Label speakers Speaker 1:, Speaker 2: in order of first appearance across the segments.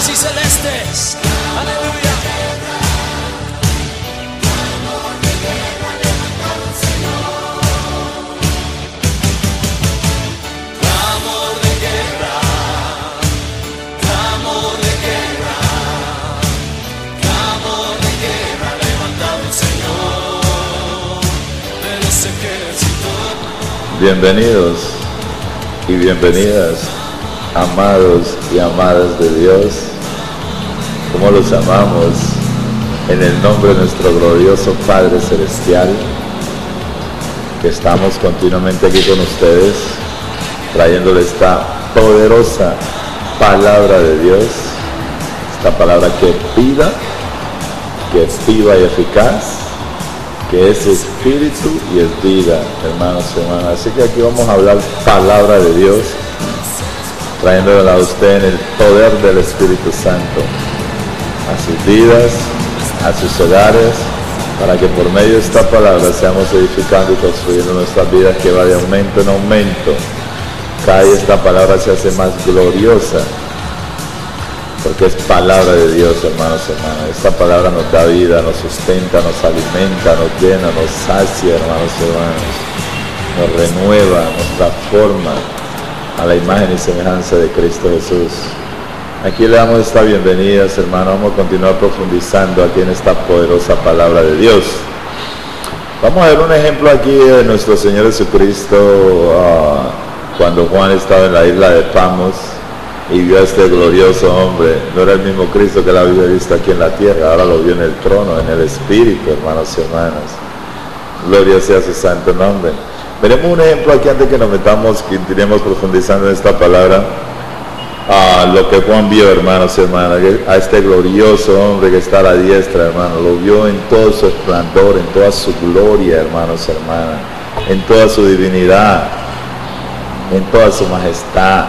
Speaker 1: angélicos y celestes. Aleluya.
Speaker 2: Bienvenidos y bienvenidas, amados y amadas de Dios. Como los amamos, en el nombre de nuestro glorioso Padre Celestial, que estamos continuamente aquí con ustedes, trayéndole esta poderosa palabra de Dios, esta palabra que es vida, que es viva y eficaz, que es espíritu y es vida, hermanos y hermanas. Así que aquí vamos a hablar palabra de Dios, trayéndola a usted en el poder del Espíritu Santo, a sus vidas, a sus hogares, para que por medio de esta palabra seamos edificando y construyendo nuestras vidas, que va de aumento en aumento. Cada día esta palabra se hace más gloriosa, porque es palabra de Dios, hermanos y hermanas. Esta palabra nos da vida, nos sustenta, nos alimenta, nos llena, nos sacia, hermanos y hermanos. Nos renueva, nos transforma a la imagen y semejanza de Cristo Jesús. Aquí le damos esta bienvenida, hermanos. Vamos a continuar profundizando aquí en esta poderosa palabra de Dios. Vamos a ver un ejemplo aquí de nuestro Señor Jesucristo, cuando Juan estaba en la isla de Patmos y vio a este glorioso hombre. No era el mismo Cristo que la había visto aquí en la tierra, ahora lo vio en el trono, en el Espíritu, hermanos y hermanas. Gloria sea su santo nombre. Veremos un ejemplo aquí antes que nos metamos, que iremos profundizando en esta palabra, a lo que Juan vio, hermanos y hermanas, a este glorioso hombre que está a la diestra, hermano. Lo vio en todo su esplendor, en toda su gloria, hermanos y hermanas, en toda su divinidad, en toda su majestad,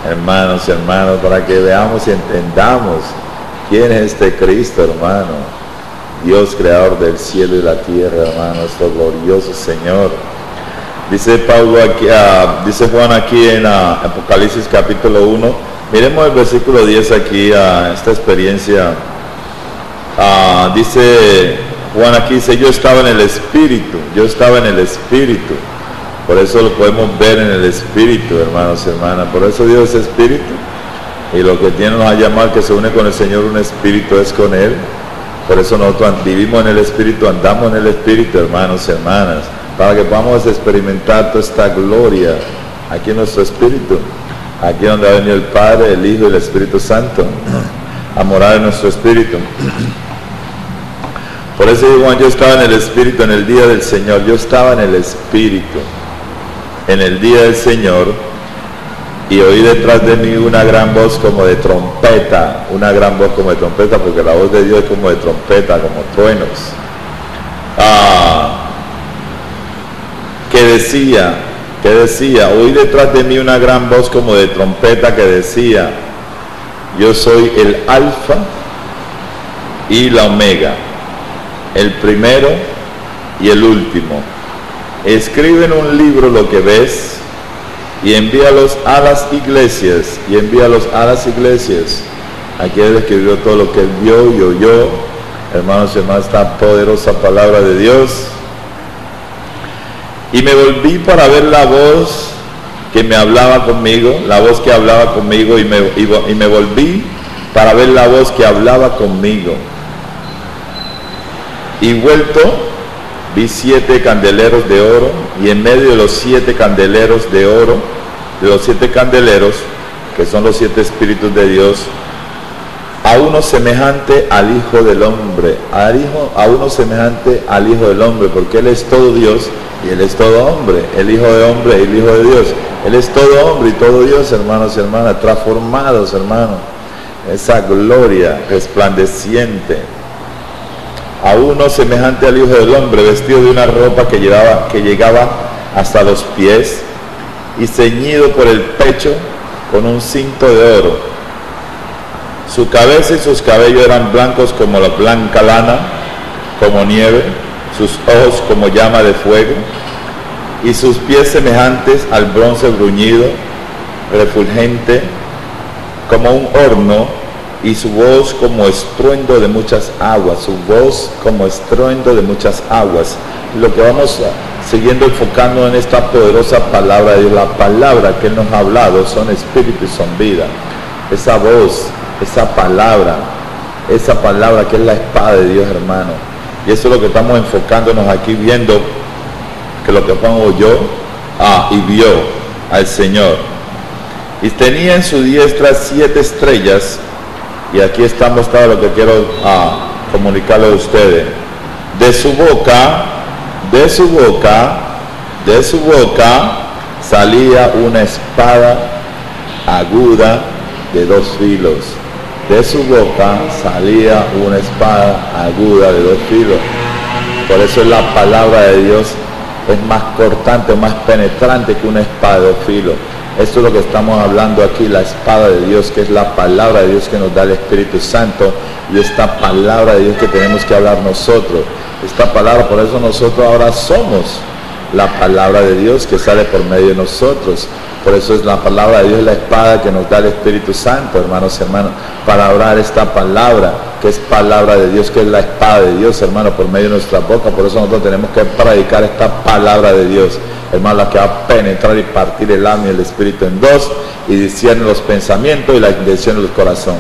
Speaker 2: hermanos y hermanos, para que veamos y entendamos quién es este Cristo, hermano, Dios creador del cielo y la tierra, hermano, nuestro glorioso Señor. Dice Pablo aquí, dice Juan aquí en Apocalipsis capítulo 1, miremos el versículo 10 aquí, esta experiencia. Dice Juan aquí, dice: yo estaba en el Espíritu, yo estaba en el Espíritu. Por eso lo podemos ver en el Espíritu, hermanos y hermanas. Por eso Dios es Espíritu, y lo que tiene nos a llamar que se une con el Señor un Espíritu es con Él. Por eso nosotros vivimos en el Espíritu, andamos en el Espíritu, hermanos y hermanas, para que podamos experimentar toda esta gloria aquí en nuestro Espíritu, aquí donde ha venido el Padre, el Hijo y el Espíritu Santo a morar en nuestro Espíritu. Por eso digo, yo estaba en el Espíritu en el día del Señor. Yo estaba en el Espíritu en el día del Señor, y oí detrás de mí una gran voz como de trompeta, una gran voz como de trompeta, porque la voz de Dios es como de trompeta, como truenos, que decía, oí detrás de mí una gran voz como de trompeta que decía: yo soy el Alfa y la Omega, el primero y el último. Escribe en un libro lo que ves y envíalos a las iglesias, Aquí él escribió todo lo que él vio y oyó, hermanos y hermanas, esta poderosa palabra de Dios. Y me volví para ver la voz que me hablaba conmigo, la voz que hablaba conmigo, y me volví para ver la voz que hablaba conmigo. Y vuelto, vi 7 candeleros de oro, y en medio de los 7 candeleros de oro, de los 7 candeleros, que son los 7 espíritus de Dios, a uno semejante al Hijo del Hombre, a uno semejante al Hijo del Hombre, porque Él es todo Dios y Él es todo hombre, el Hijo de Hombre y el Hijo de Dios. Él es todo hombre y todo Dios, hermanos y hermanas, transformados, hermanos, esa gloria resplandeciente. A uno semejante al Hijo del Hombre, vestido de una ropa que llegaba hasta los pies, y ceñido por el pecho con un cinto de oro. Su cabeza y sus cabellos eran blancos como la blanca lana, como nieve, sus ojos como llama de fuego, y sus pies semejantes al bronce bruñido, refulgente como un horno, y su voz como estruendo de muchas aguas, su voz como estruendo de muchas aguas. Lo que vamos siguiendo enfocando en esta poderosa palabra de Dios, la palabra que Él nos ha hablado son espíritu y son vida. Esa voz, esa palabra que es la espada de Dios, hermano. Y eso es lo que estamos enfocándonos aquí, viendo que lo que Juan oyó y vio al Señor. Y tenía en su diestra 7 estrellas, y aquí estamos todo lo que quiero comunicarle a ustedes. De su boca salía una espada aguda de 2 filos. De su boca salía una espada aguda de 2 filos. Por eso la palabra de Dios es más cortante, más penetrante que una espada de 2 filos. Esto es lo que estamos hablando aquí, la espada de Dios, que es la palabra de Dios que nos da el Espíritu Santo, y esta palabra de Dios que tenemos que hablar nosotros. Esta palabra, por eso nosotros ahora somos la palabra de Dios que sale por medio de nosotros. Por eso es la palabra de Dios, la espada que nos da el Espíritu Santo, hermanos y hermanas, para hablar esta palabra, que es palabra de Dios, que es la espada de Dios, hermano, por medio de nuestra boca. Por eso nosotros tenemos que predicar esta palabra de Dios, hermano, la que va a penetrar y partir el alma y el espíritu en dos, y discierne los pensamientos y la intención del corazón.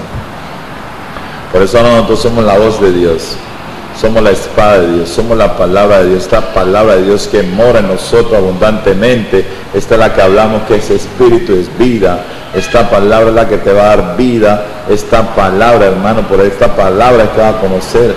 Speaker 2: Por eso nosotros somos la voz de Dios, somos la espada de Dios, somos la palabra de Dios, esta palabra de Dios que mora en nosotros abundantemente. Esta es la que hablamos, que es espíritu, es vida. Esta palabra es la que te va a dar vida. Esta palabra, hermano, por esta palabra es que va a conocer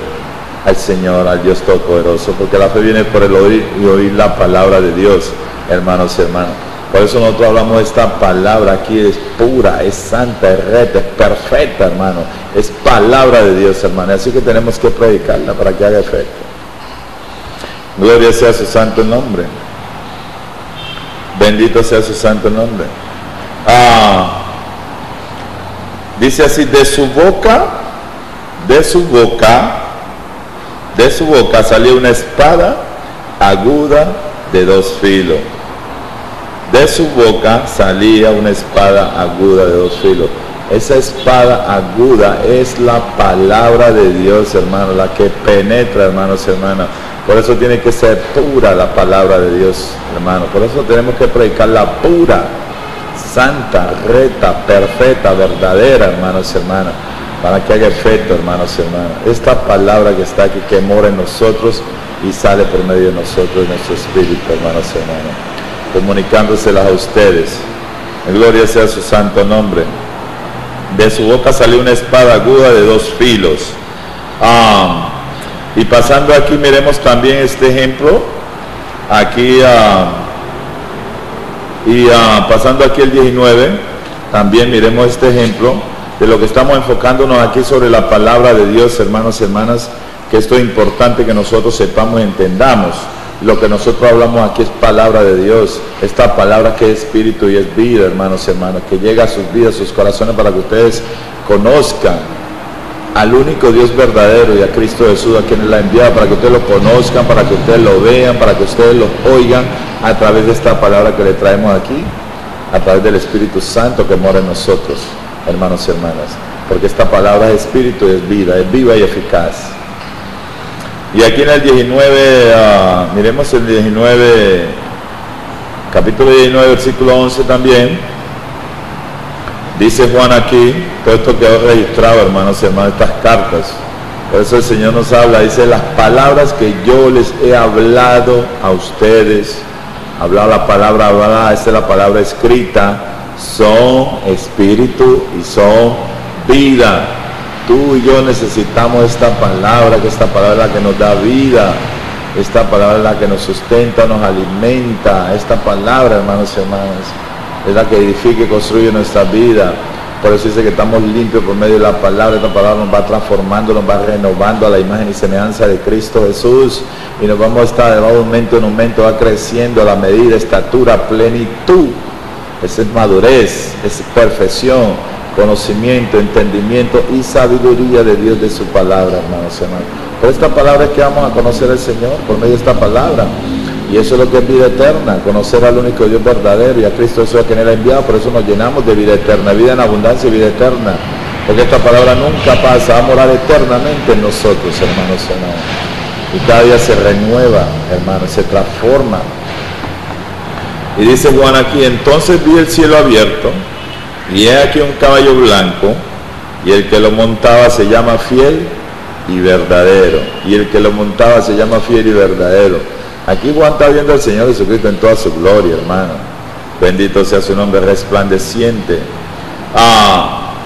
Speaker 2: al Señor, al Dios Todopoderoso, porque la fe viene por el oír y oír la palabra de Dios, hermanos y hermanas. Por eso nosotros hablamos de esta palabra aquí, es pura, es santa, es recta, es perfecta, hermano. Es palabra de Dios, hermano. Así que tenemos que predicarla para que haga efecto. Gloria sea su santo nombre. Bendito sea su santo nombre. Dice así, de su boca salió una espada aguda de 2 filos. De su boca salía una espada aguda de 2 filos. Esa espada aguda es la palabra de Dios, hermano, la que penetra, hermanos y hermanas. Por eso tiene que ser pura la palabra de Dios, hermano. Por eso tenemos que predicar la pura, santa, recta, perfecta, verdadera, hermanos y hermanas, para que haga efecto, hermanos y hermanas. Esta palabra que está aquí, que mora en nosotros y sale por medio de nosotros, de nuestro espíritu, hermanos y hermanas, comunicándoselas a ustedes. Gloria sea su santo nombre. De su boca salió una espada aguda de 2 filos. Y pasando aquí, miremos también este ejemplo. Aquí, pasando aquí el 19, también miremos este ejemplo de lo que estamos enfocándonos aquí sobre la palabra de Dios, hermanos y hermanas, que esto es importante que nosotros sepamos y entendamos. Lo que nosotros hablamos aquí es palabra de Dios, esta palabra que es espíritu y es vida, hermanos y hermanas, que llega a sus vidas, sus corazones, para que ustedes conozcan al único Dios verdadero y a Cristo Jesús, a quien Él ha enviado, para que ustedes lo conozcan, para que ustedes lo vean, para que ustedes lo oigan a través de esta palabra que le traemos aquí, a través del Espíritu Santo que mora en nosotros, hermanos y hermanas, porque esta palabra es espíritu y es vida, es viva y eficaz. Y aquí en el 19, miremos el 19, capítulo 19, versículo 11 también. Dice Juan aquí, todo esto quedó registrado, hermanos y hermanas, estas cartas. Por eso el Señor nos habla, dice, las palabras que yo les he hablado a ustedes, hablado la palabra hablada, esta es la palabra escrita, son espíritu y son vida. Tú y yo necesitamos esta palabra, que esta palabra es la que nos da vida, esta palabra es la que nos sustenta, nos alimenta. Esta palabra, hermanos y hermanas, es la que edifica y construye nuestra vida. Por eso dice que estamos limpios por medio de la palabra. Esta palabra nos va transformando, nos va renovando a la imagen y semejanza de Cristo Jesús, y nos vamos a estar de momento en aumento, va creciendo a la medida, estatura, plenitud. Esa es madurez, es perfección, conocimiento, entendimiento y sabiduría de Dios, de su palabra, hermanos y hermanos. Por esta palabra es que vamos a conocer al Señor, por medio de esta palabra. Y eso es lo que es vida eterna, conocer al único Dios verdadero y a Cristo Jesús, a quien Él ha enviado. Por eso nos llenamos de vida eterna, vida en abundancia y vida eterna. porque esta palabra nunca pasa, va a morar eternamente en nosotros, hermanos y hermanas. Y cada día se renueva, hermanos, se transforma. Y dice Juan aquí: entonces vi el cielo abierto, y he aquí un caballo blanco, y el que lo montaba se llama Fiel y Verdadero. Y el que lo montaba se llama Fiel y Verdadero. Aquí Juan está viendo al Señor Jesucristo en toda su gloria, hermano. Bendito sea su nombre resplandeciente.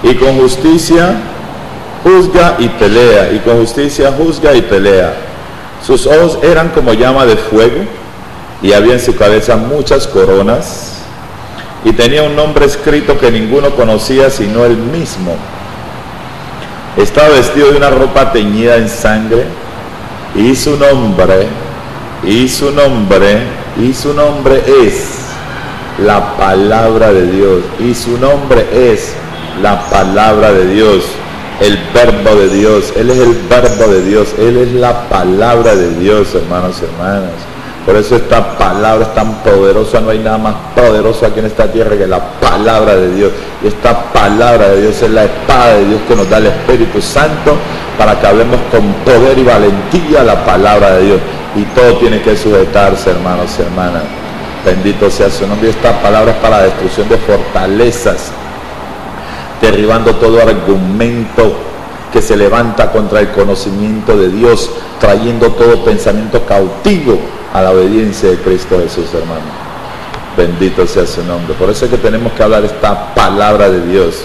Speaker 2: Y con justicia juzga y pelea. Y con justicia juzga y pelea. Sus ojos eran como llama de fuego, y había en su cabeza muchas coronas, y tenía un nombre escrito que ninguno conocía sino él mismo. Estaba vestido de una ropa teñida en sangre, y su nombre es la palabra de Dios, y su nombre es la palabra de Dios, el verbo de Dios. Él es el verbo de Dios, Él es la palabra de Dios, hermanos y hermanas. Por eso esta palabra es tan poderosa. No hay nada más poderoso aquí en esta tierra que la palabra de Dios. Y esta palabra de Dios es la espada de Dios que nos da el Espíritu Santo para que hablemos con poder y valentía la palabra de Dios. Y todo tiene que sujetarse, hermanos y hermanas. Bendito sea su nombre. Esta palabra es para la destrucción de fortalezas, derribando todo argumento que se levanta contra el conocimiento de Dios, trayendo todo pensamiento cautivo a la obediencia de Cristo Jesús, hermano. Bendito sea su nombre. Por eso es que tenemos que hablar esta palabra de Dios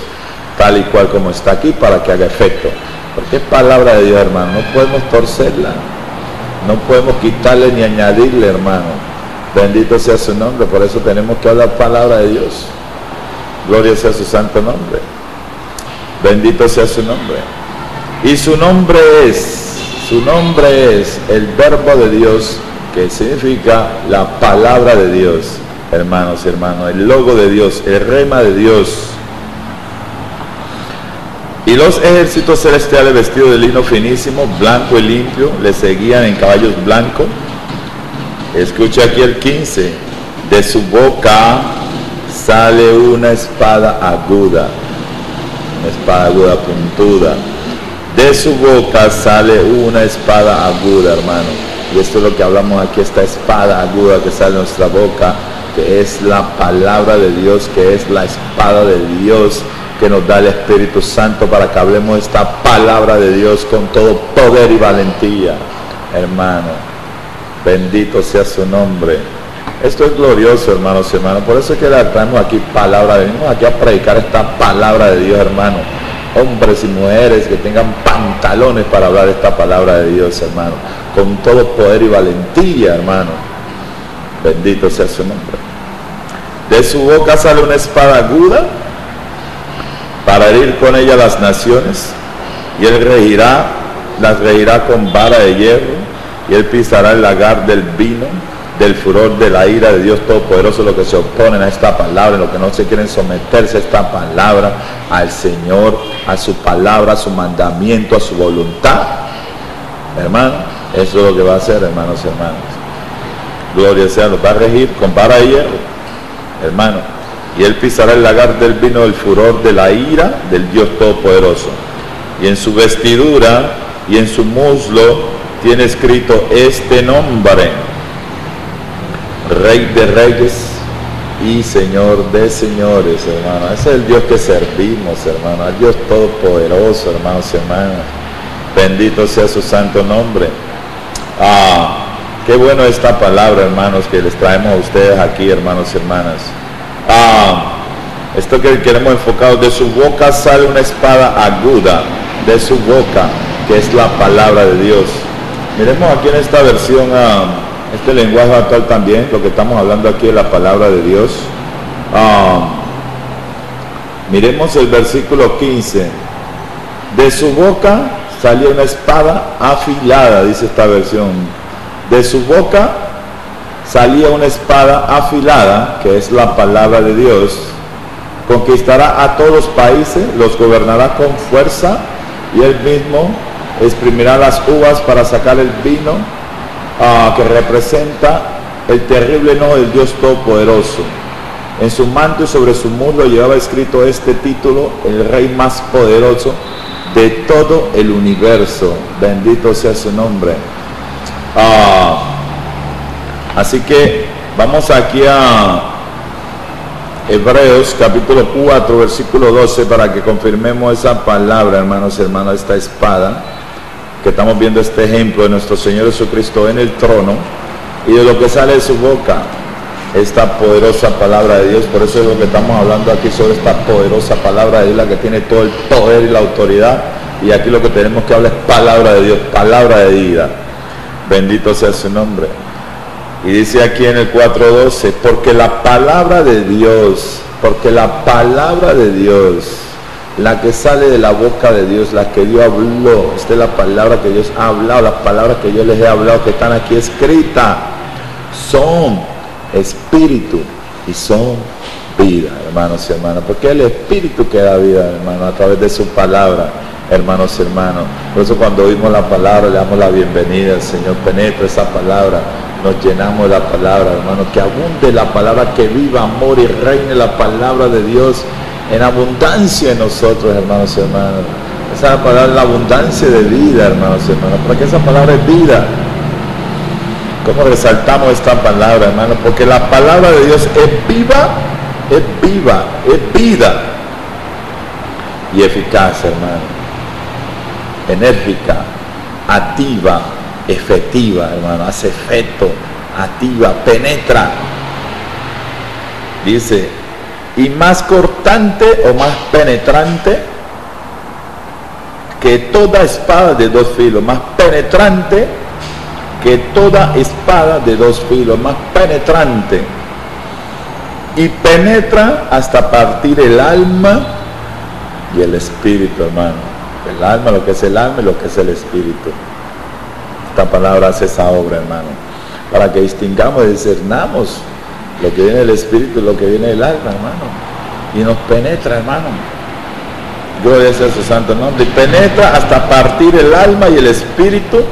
Speaker 2: tal y cual como está aquí, para que haga efecto. Porque es palabra de Dios, hermano. No podemos torcerla, no podemos quitarle ni añadirle, hermano. Bendito sea su nombre. Por eso tenemos que hablar palabra de Dios. Gloria sea su santo nombre. Bendito sea su nombre. Y su nombre es el verbo de Dios, que significa la palabra de Dios, hermanos y hermanos, el logo de Dios, el rema de Dios. Y los ejércitos celestiales, vestidos de lino finísimo, blanco y limpio, le seguían en caballos blancos. Escucha aquí el 15: de su boca sale una espada aguda, puntuda. De su boca sale una espada aguda, hermano. Y esto es lo que hablamos aquí, esta espada aguda que sale de nuestra boca, que es la palabra de Dios, que es la espada de Dios que nos da el Espíritu Santo para que hablemos esta palabra de Dios con todo poder y valentía, hermano. Bendito sea su nombre. Esto es glorioso, hermanos y hermanos. Por eso es que le traemos aquí palabra. Venimos aquí a predicar esta palabra de Dios, hermano. Hombres y mujeres que tengan pantalones para hablar esta palabra de Dios, hermano, con todo poder y valentía, hermano. Bendito sea su nombre. De su boca sale una espada aguda para herir con ella las naciones, y él las regirá con vara de hierro, y él pisará el lagar del vino, del furor de la ira de Dios Todopoderoso. Los que se oponen a esta palabra, los que no se quieren someterse a esta palabra, al Señor, a su palabra, a su mandamiento, a su voluntad, hermano, eso es lo que va a hacer, hermanos y hermanas. Gloria sea, los va a regir con vara de hierro, hermano, y él pisará el lagar del vino, del furor de la ira del Dios Todopoderoso. Y en su vestidura y en su muslo tiene escrito este nombre: Rey de Reyes y Señor de Señores, hermano. Ese es el Dios que servimos, hermano, el Dios Todopoderoso, hermanos y hermanas. Bendito sea su santo nombre. Qué bueno esta palabra, hermanos, que les traemos a ustedes aquí, hermanos y hermanas. Esto que queremos enfocar: de su boca sale una espada aguda, de su boca, que es la palabra de Dios. Miremos aquí en esta versión, este lenguaje actual también, lo que estamos hablando aquí es la palabra de Dios. Miremos el versículo 15. De su boca salía una espada afilada, dice esta versión. De su boca salía una espada afilada, que es la palabra de Dios. Conquistará a todos los países, los gobernará con fuerza, y él mismo exprimirá las uvas para sacar el vino, que representa el terrible enojo del Dios Todopoderoso. En su manto y sobre su muslo llevaba escrito este título: el rey más poderoso de todo el universo. Bendito sea su nombre. Así que vamos aquí a Hebreos capítulo 4 versículo 12 para que confirmemos esa palabra, hermanos y hermanas, esta espada, que estamos viendo este ejemplo de nuestro Señor Jesucristo en el trono y de lo que sale de su boca, esta poderosa palabra de Dios. Por eso es lo que estamos hablando aquí, sobre esta poderosa palabra de Dios, la que tiene todo el poder y la autoridad. Y aquí lo que tenemos que hablar es palabra de Dios, palabra de vida. Bendito sea su nombre. Y dice aquí en el 4:12, porque la palabra de Dios, la que sale de la boca de Dios, la que Dios habló, esta es la palabra que Dios ha hablado, las palabras que yo les he hablado, que están aquí escritas, son espíritu y son vida, hermanos y hermanas, porque el espíritu que da vida, hermanos, a través de su palabra, hermanos y hermanos. Por eso cuando oímos la palabra, le damos la bienvenida al Señor. Penetra esa palabra, nos llenamos de la palabra, hermanos, que abunde la palabra, que viva, amor y reine la palabra de Dios en abundancia en nosotros, hermanos y hermanas. Esa palabra es la abundancia de vida, hermanos y hermanas, porque esa palabra es vida. ¿Cómo resaltamos esta palabra, hermanos? Porque la palabra de Dios es viva, es vida y eficaz, hermano. Enérgica, activa, efectiva, hermano, hace efecto, activa, penetra. Dice, y más cortante o más penetrante que toda espada de dos filos, más penetrante que toda espada de dos filos, más penetrante, y penetra hasta partir el alma y el espíritu, hermano. El alma, lo que es el alma y lo que es el espíritu. Esta palabra hace esa obra, hermano, para que distingamos y discernamos lo que viene del espíritu y lo que viene del alma, hermano, y nos penetra, hermano. Gloria sea su santo nombre. Y penetra hasta partir el alma y el espíritu,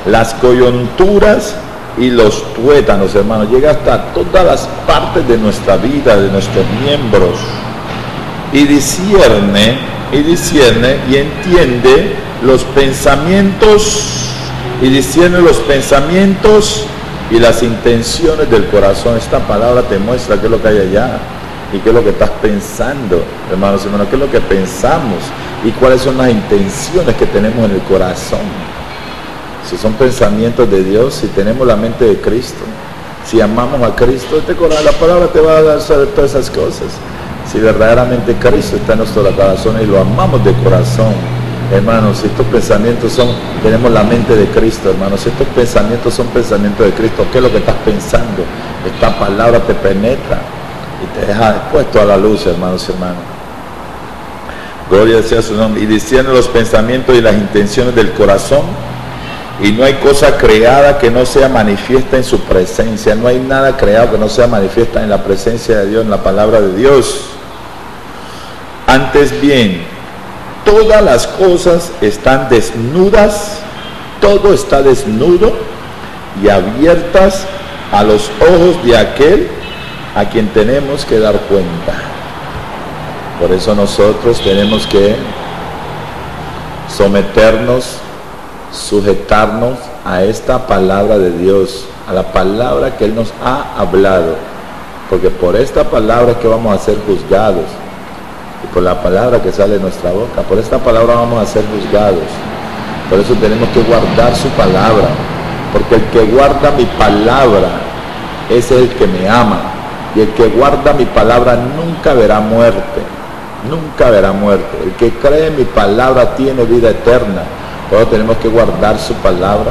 Speaker 2: las coyunturas y los tuétanos, hermano. Llega hasta todas las partes de nuestra vida, de nuestros miembros, y discierne y entiende los pensamientos, y las intenciones del corazón. Esta palabra te muestra qué es lo que hay allá y qué es lo que estás pensando, hermanos y hermanas, qué es lo que pensamos y cuáles son las intenciones que tenemos en el corazón. Si son pensamientos de Dios, si tenemos la mente de Cristo, si amamos a Cristo, la palabra te va a dar saber todas esas cosas. Si verdaderamente Cristo está en nuestro corazón y lo amamos de corazón, hermanos, si estos pensamientos tenemos la mente de Cristo, hermanos, si estos pensamientos son pensamientos de Cristo, ¿qué es lo que estás pensando? Esta palabra te penetra y te deja expuesto a la luz, hermanos y hermanas. Gloria sea su nombre. Y discierne los pensamientos y las intenciones del corazón, y no hay cosa creada que no sea manifiesta en su presencia. No hay nada creado que no sea manifiesta en la presencia de Dios, en la palabra de Dios. Antes bien, todas las cosas están desnudas, todo está desnudo y abiertas a los ojos de aquel a quien tenemos que dar cuenta. Por eso nosotros tenemos que someternos, sujetarnos a esta palabra de Dios, a la palabra que Él nos ha hablado, porque por esta palabra es que vamos a ser juzgados, y por la palabra que sale de nuestra boca, por esta palabra vamos a ser juzgados. Por eso tenemos que guardar su palabra, porque el que guarda mi palabra es el que me ama, y el que guarda mi palabra nunca verá muerte, nunca verá muerte. El que cree en mi palabra tiene vida eterna. Por eso tenemos que guardar su palabra,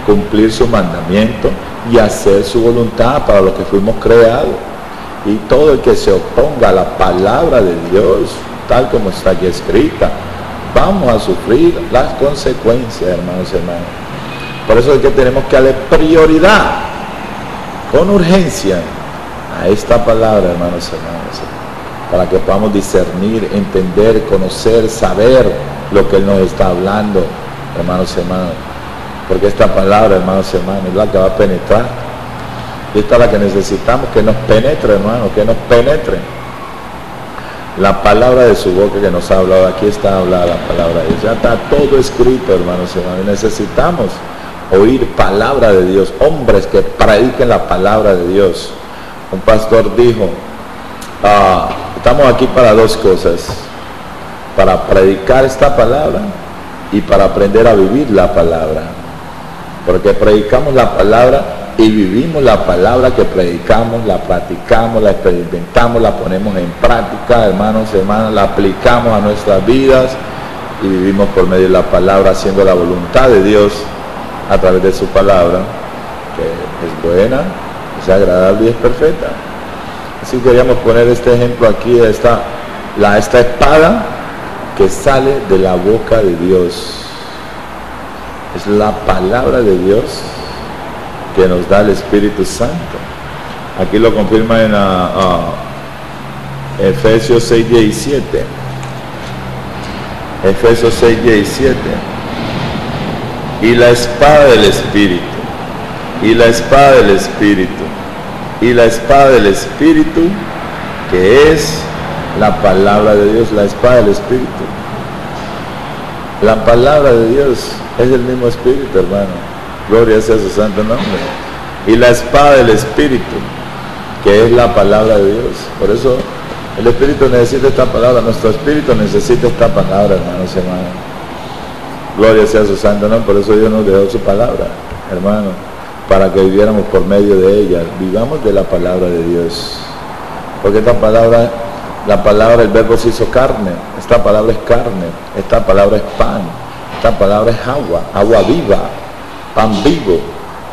Speaker 2: cumplir su mandamiento y hacer su voluntad, para lo que fuimos creados. Y todo el que se oponga a la palabra de Dios, tal como está aquí escrita, vamos a sufrir las consecuencias, hermanos y hermanas. Por eso es que tenemos que darle prioridad, con urgencia, a esta palabra, hermanos y hermanas, para que podamos discernir, entender, conocer, saber lo que Él nos está hablando, hermanos y hermanas. Porque esta palabra, hermanos y hermanas, es la que va a penetrar Y esta es la que necesitamos, que nos penetre, hermano, que nos penetre. La palabra de su boca que nos ha hablado, aquí está hablada la palabra de Dios. Ya está todo escrito, hermanos y hermanas. Necesitamos oír palabra de Dios, hombres que prediquen la palabra de Dios. Un pastor dijo, estamos aquí para dos cosas, para predicar esta palabra y para aprender a vivir la palabra, porque predicamos la palabra y vivimos la palabra que predicamos, la practicamos, la experimentamos, la ponemos en práctica, hermanos y hermanas, la aplicamos a nuestras vidas y vivimos por medio de la palabra, haciendo la voluntad de Dios a través de su palabra, que es buena, es agradable y es perfecta. Así queríamos poner este ejemplo aquí, esta espada que sale de la boca de Dios. Es la palabra de Dios que nos da el Espíritu Santo. Aquí lo confirma en Efesios 6:17. Efesios 6:17. Y la espada del Espíritu, y la espada del Espíritu, y la espada del Espíritu, que es la palabra de Dios, la espada del Espíritu. La palabra de Dios es el mismo Espíritu, hermano. Gloria sea su santo nombre. Y la espada del Espíritu, que es la palabra de Dios. Por eso el Espíritu necesita esta palabra, nuestro Espíritu necesita esta palabra, hermanos y hermanas. Gloria sea su santo nombre. Por eso Dios nos dejó su palabra, hermano, para que viviéramos por medio de ella. Vivamos de la palabra de Dios, porque esta palabra, la palabra, el verbo se hizo carne. Esta palabra es carne, esta palabra es pan, esta palabra es agua, agua viva, pan vivo,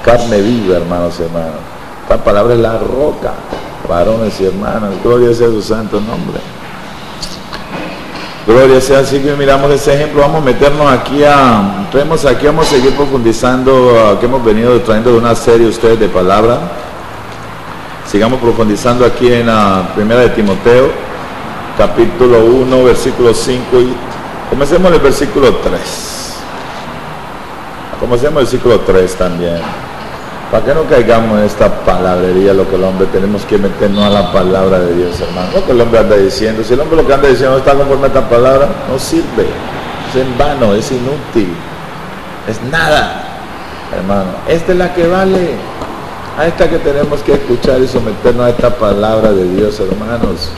Speaker 2: carne viva, hermanos y hermanas. Esta palabra es la roca, varones y hermanas. Gloria sea su santo nombre. Gloria sea. Así que miramos ese ejemplo. Vamos a meternos aquí vamos a seguir profundizando, que hemos venido trayendo de una serie ustedes de palabra. Sigamos profundizando aquí en la primera de Timoteo, capítulo 1, versículo 5, y comencemos el versículo 3. Comencemos el versículo 3 también. Para que no caigamos en esta palabrería, lo que el hombre, tenemos que meternos a la palabra de Dios, hermano. Lo que el hombre anda diciendo, si el hombre lo que anda diciendo no está conforme a esta palabra, no sirve, es en vano, es inútil, es nada, hermano. Esta es la que vale, a esta que tenemos que escuchar y someternos a esta palabra de Dios, hermanos.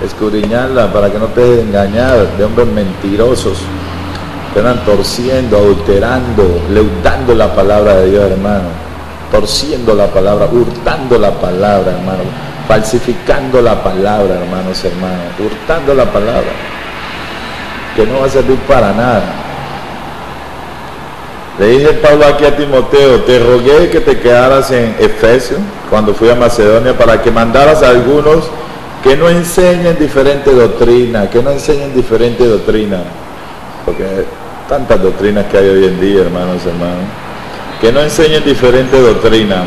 Speaker 2: Escudriñarla para que no te dejes engañar de hombres mentirosos que andan torciendo, adulterando, leudando la palabra de Dios, hermano, torciendo la palabra, hurtando la palabra, hermano, falsificando la palabra, hermanos, hermanos, hurtando la palabra, que no va a servir para nada. Le dije Pablo aquí a Timoteo, te rogué que te quedaras en Efesio cuando fui a Macedonia, para que mandaras a algunos que no enseñen diferente doctrina, porque tantas doctrinas que hay hoy en día, hermanos, que no enseñen diferente doctrina,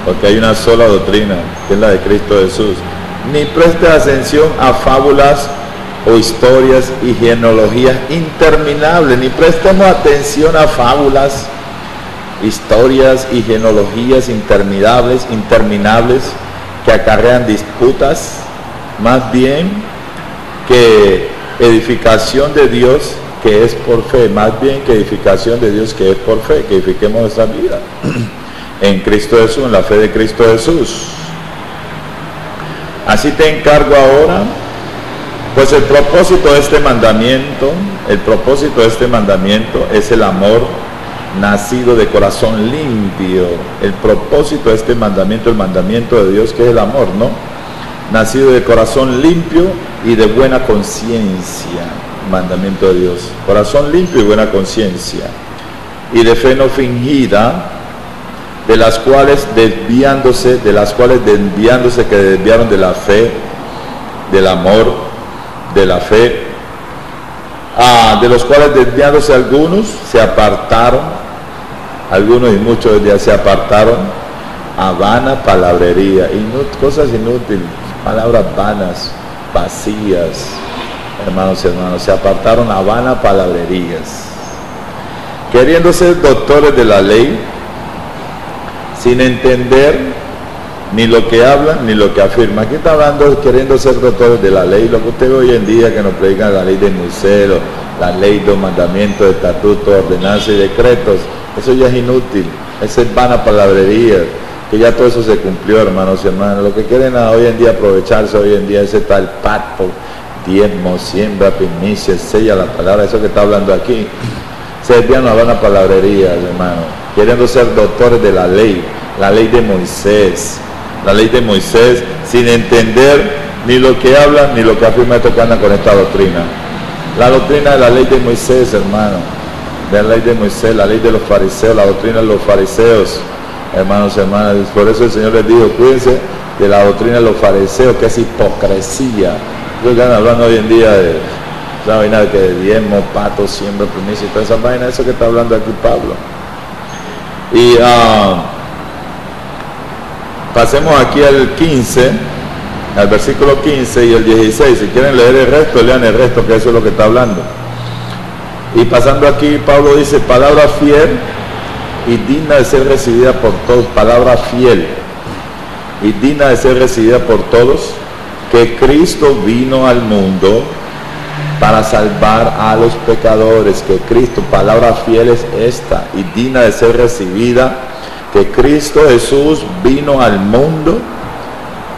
Speaker 2: porque hay una sola doctrina, que es la de Cristo Jesús. Ni prestes atención a fábulas o historias y genealogías interminables, ni prestemos atención a fábulas, historias y genealogías interminables, que acarrean disputas, más bien que edificación de Dios que es por fe, más bien que edificación de Dios que es por fe, que edifiquemos nuestra vida en Cristo Jesús, en la fe de Cristo Jesús. Así te encargo ahora, pues el propósito de este mandamiento es el amor nacido de corazón limpio. El propósito de este mandamiento, el mandamiento de Dios, que es el amor, ¿no? Nacido de corazón limpio y de buena conciencia. Mandamiento de Dios, corazón limpio y buena conciencia, y de fe no fingida, de las cuales desviándose que desviaron de la fe, del amor, de la fe, de los cuales desviándose algunos se apartaron, algunos y muchos ya se apartaron a vana palabrería, cosas inútiles, palabras vanas, vacías, hermanos y hermanas, se apartaron a vanas palabrerías, queriendo ser doctores de la ley, sin entender ni lo que hablan ni lo que afirman. Aquí está hablando, queriendo ser doctores de la ley, lo que usted ve hoy en día, que nos predican la ley de Moisés, la ley, los mandamientos, estatutos, ordenanzas y decretos. Eso ya es inútil, esa es vana palabrería, que ya todo eso se cumplió, hermanos y hermanas. Lo que quieren hoy en día aprovecharse hoy en día es tal pacto, diezmo, siembra, primicia, sella la palabra, eso que está hablando aquí. Se desvían una vana palabrería, hermano, queriendo ser doctores de la ley de Moisés. La ley de Moisés, sin entender ni lo que hablan ni lo que afirman estos que andan con esta doctrina. La doctrina de la ley de Moisés, hermano, de la ley de Moisés, la ley de los fariseos, la doctrina de los fariseos, hermanos y hermanas. Por eso el Señor les dijo, cuídense de la doctrina de los fariseos, que es hipocresía. Ellos están hablando hoy en día de esa vaina que de diezmo, pato, siembra, primicia y toda esa vaina, eso que está hablando aquí Pablo. Y pasemos aquí al 15, al versículo 15 y el 16. Si quieren leer el resto, lean el resto, que eso es lo que está hablando. Y pasando aquí, Pablo dice, palabra fiel y digna de ser recibida por todos, palabra fiel y digna de ser recibida por todos, que Cristo vino al mundo para salvar a los pecadores, que Cristo, palabra fiel es esta y digna de ser recibida, que Cristo Jesús vino al mundo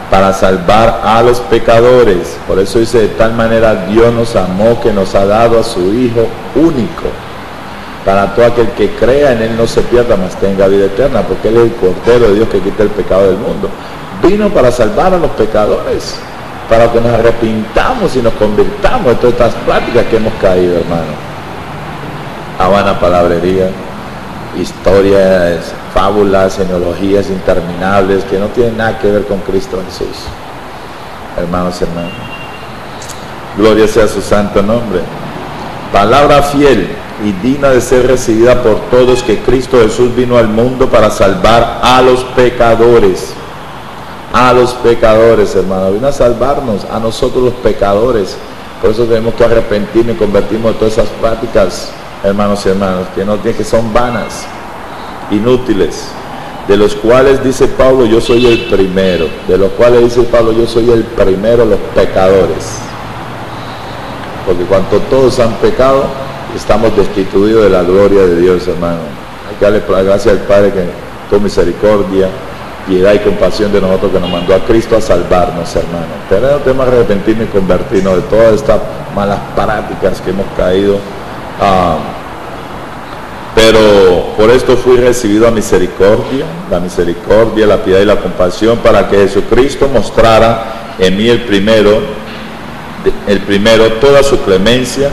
Speaker 2: para salvar a los pecadores. Por eso dice, de tal manera Dios nos amó que nos ha dado a su Hijo único, para todo aquel que crea en Él no se pierda, mas tenga vida eterna, porque Él es el Cordero de Dios que quita el pecado del mundo. Vino para salvar a los pecadores, para que nos arrepintamos y nos convirtamos de todas estas prácticas que hemos caído, hermano. Habana palabrería, historias, fábulas, genealogías interminables que no tienen nada que ver con Cristo Jesús. Hermanos y hermanas, gloria sea su santo nombre. Palabra fiel y digna de ser recibida por todos, que Cristo Jesús vino al mundo para salvar a los pecadores. A los pecadores, hermanos, vino a salvarnos, a nosotros los pecadores. Por eso tenemos que arrepentirnos y convertirnos de todas esas prácticas, hermanos y hermanas, que son vanas, inútiles, de los cuales dice Pablo, yo soy el primero, de los cuales dice Pablo, yo soy el primero, los pecadores. Porque cuando todos han pecado, estamos destituidos de la gloria de Dios, hermano. Hay que darle gracias al Padre que con misericordia, piedad y compasión de nosotros, que nos mandó a Cristo a salvarnos, hermano. Tenemos que arrepentirnos y convertirnos de todas estas malas prácticas que hemos caído. Pero por esto fui recibido a misericordia, la piedad y la compasión, para que Jesucristo mostrara en mí el primero toda su clemencia,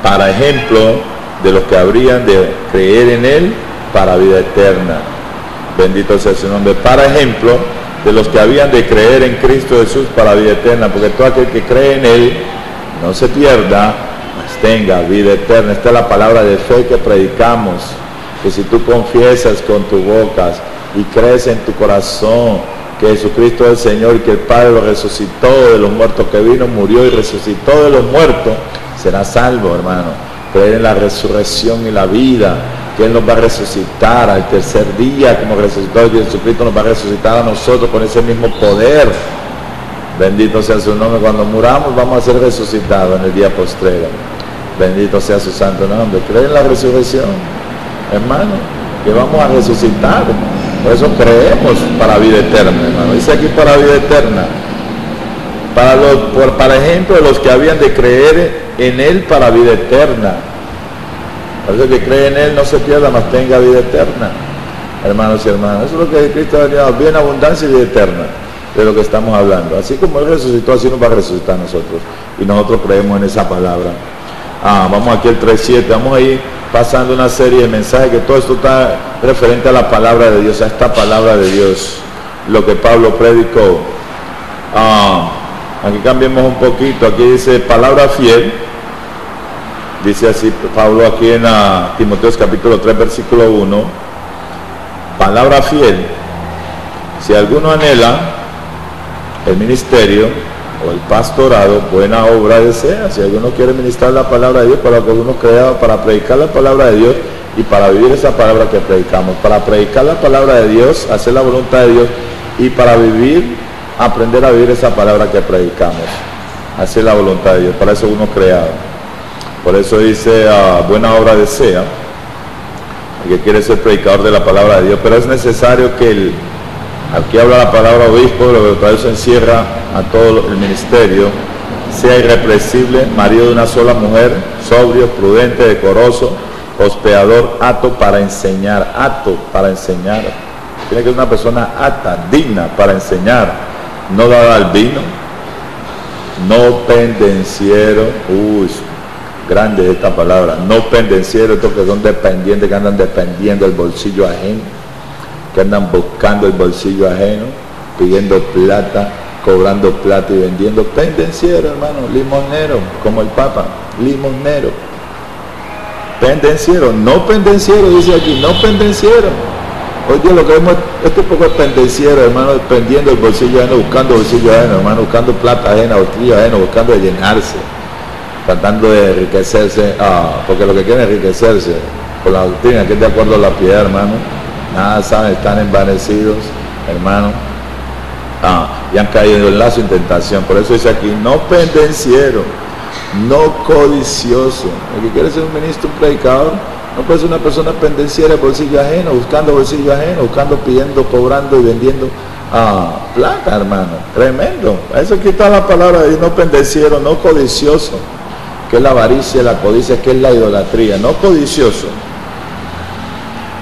Speaker 2: para ejemplo de los que habrían de creer en Él para vida eterna. Bendito sea su nombre. Para ejemplo de los que habían de creer en Cristo Jesús para vida eterna, porque todo aquel que cree en Él no se pierda, mas tenga vida eterna. Esta es la palabra de fe que predicamos, que si tú confiesas con tu boca y crees en tu corazón que Jesucristo es el Señor y que el Padre lo resucitó de los muertos, que vino, murió y resucitó de los muertos, serás salvo, hermano. Creer en la resurrección y la vida, que Él nos va a resucitar al tercer día, como resucitó Jesucristo, nos va a resucitar a nosotros con ese mismo poder. Bendito sea su nombre. Cuando muramos vamos a ser resucitados en el día postrero. Bendito sea su santo nombre. Cree en la resurrección, hermano, que vamos a resucitar. Por eso creemos para vida eterna, hermano. Dice aquí para vida eterna. Para ejemplo de los que habían de creer en Él para vida eterna. Por eso que cree en Él no se pierda, mas tenga vida eterna, hermanos y hermanas. Eso es lo que Cristo ha dado, bien abundancia y vida eterna, de lo que estamos hablando. Así como Él resucitó, así nos va a resucitar a nosotros. Y nosotros creemos en esa palabra. Vamos aquí al 3.7, vamos a ir pasando una serie de mensajes, que todo esto está referente a la palabra de Dios, a esta palabra de Dios, lo que Pablo predicó. Aquí cambiemos un poquito, aquí dice palabra fiel. Dice así Pablo aquí en Timoteos capítulo 3 versículo 1, palabra fiel. Si alguno anhela el ministerio o el pastorado, buena obra desea. Si alguno quiere ministrar la palabra de Dios, para que uno crea, para predicar la palabra de Dios, y para vivir esa palabra que predicamos, para predicar la palabra de Dios, hacer la voluntad de Dios, y para vivir, aprender a vivir esa palabra que predicamos, hacer la voluntad de Dios. Para eso uno creado. Por eso dice, buena obra desea el que quiere ser predicador de la palabra de Dios, pero es necesario que aquí habla la palabra obispo, lo que eso encierra a todo el ministerio, sea irrepresible, marido de una sola mujer, sobrio, prudente, decoroso, hospedador, apto para enseñar, tiene que ser una persona apta, digna para enseñar, no dada al vino, no pendenciero, grande esta palabra, no pendenciero, estos que son dependientes, que andan dependiendo del bolsillo ajeno, que andan buscando el bolsillo ajeno, pidiendo plata, cobrando plata y vendiendo. Pendenciero, hermano, limonero, como el Papa, limonero. Pendenciero, no pendenciero, dice aquí, no pendenciero. Oye, lo que vemos, este poco es pendenciero, hermano, dependiendo del bolsillo ajeno, buscando bolsillo ajeno, hermano, buscando plata ajena, bolsillo ajeno, buscando de llenarse, tratando de enriquecerse, porque lo que quieren es enriquecerse por la doctrina, que es de acuerdo a la piedad, hermano. Nada saben, están envanecidos, hermano, y han caído en lazo y tentación. Por eso dice aquí, no pendenciero, no codicioso. El que quiere ser un ministro, un predicador, no puede ser una persona pendenciera, bolsillo ajeno, buscando, pidiendo, cobrando y vendiendo plata, hermano. Tremendo. Eso aquí está la palabra de Dios, no pendenciero, no codicioso, que es la avaricia, la codicia, que es la idolatría. No codicioso,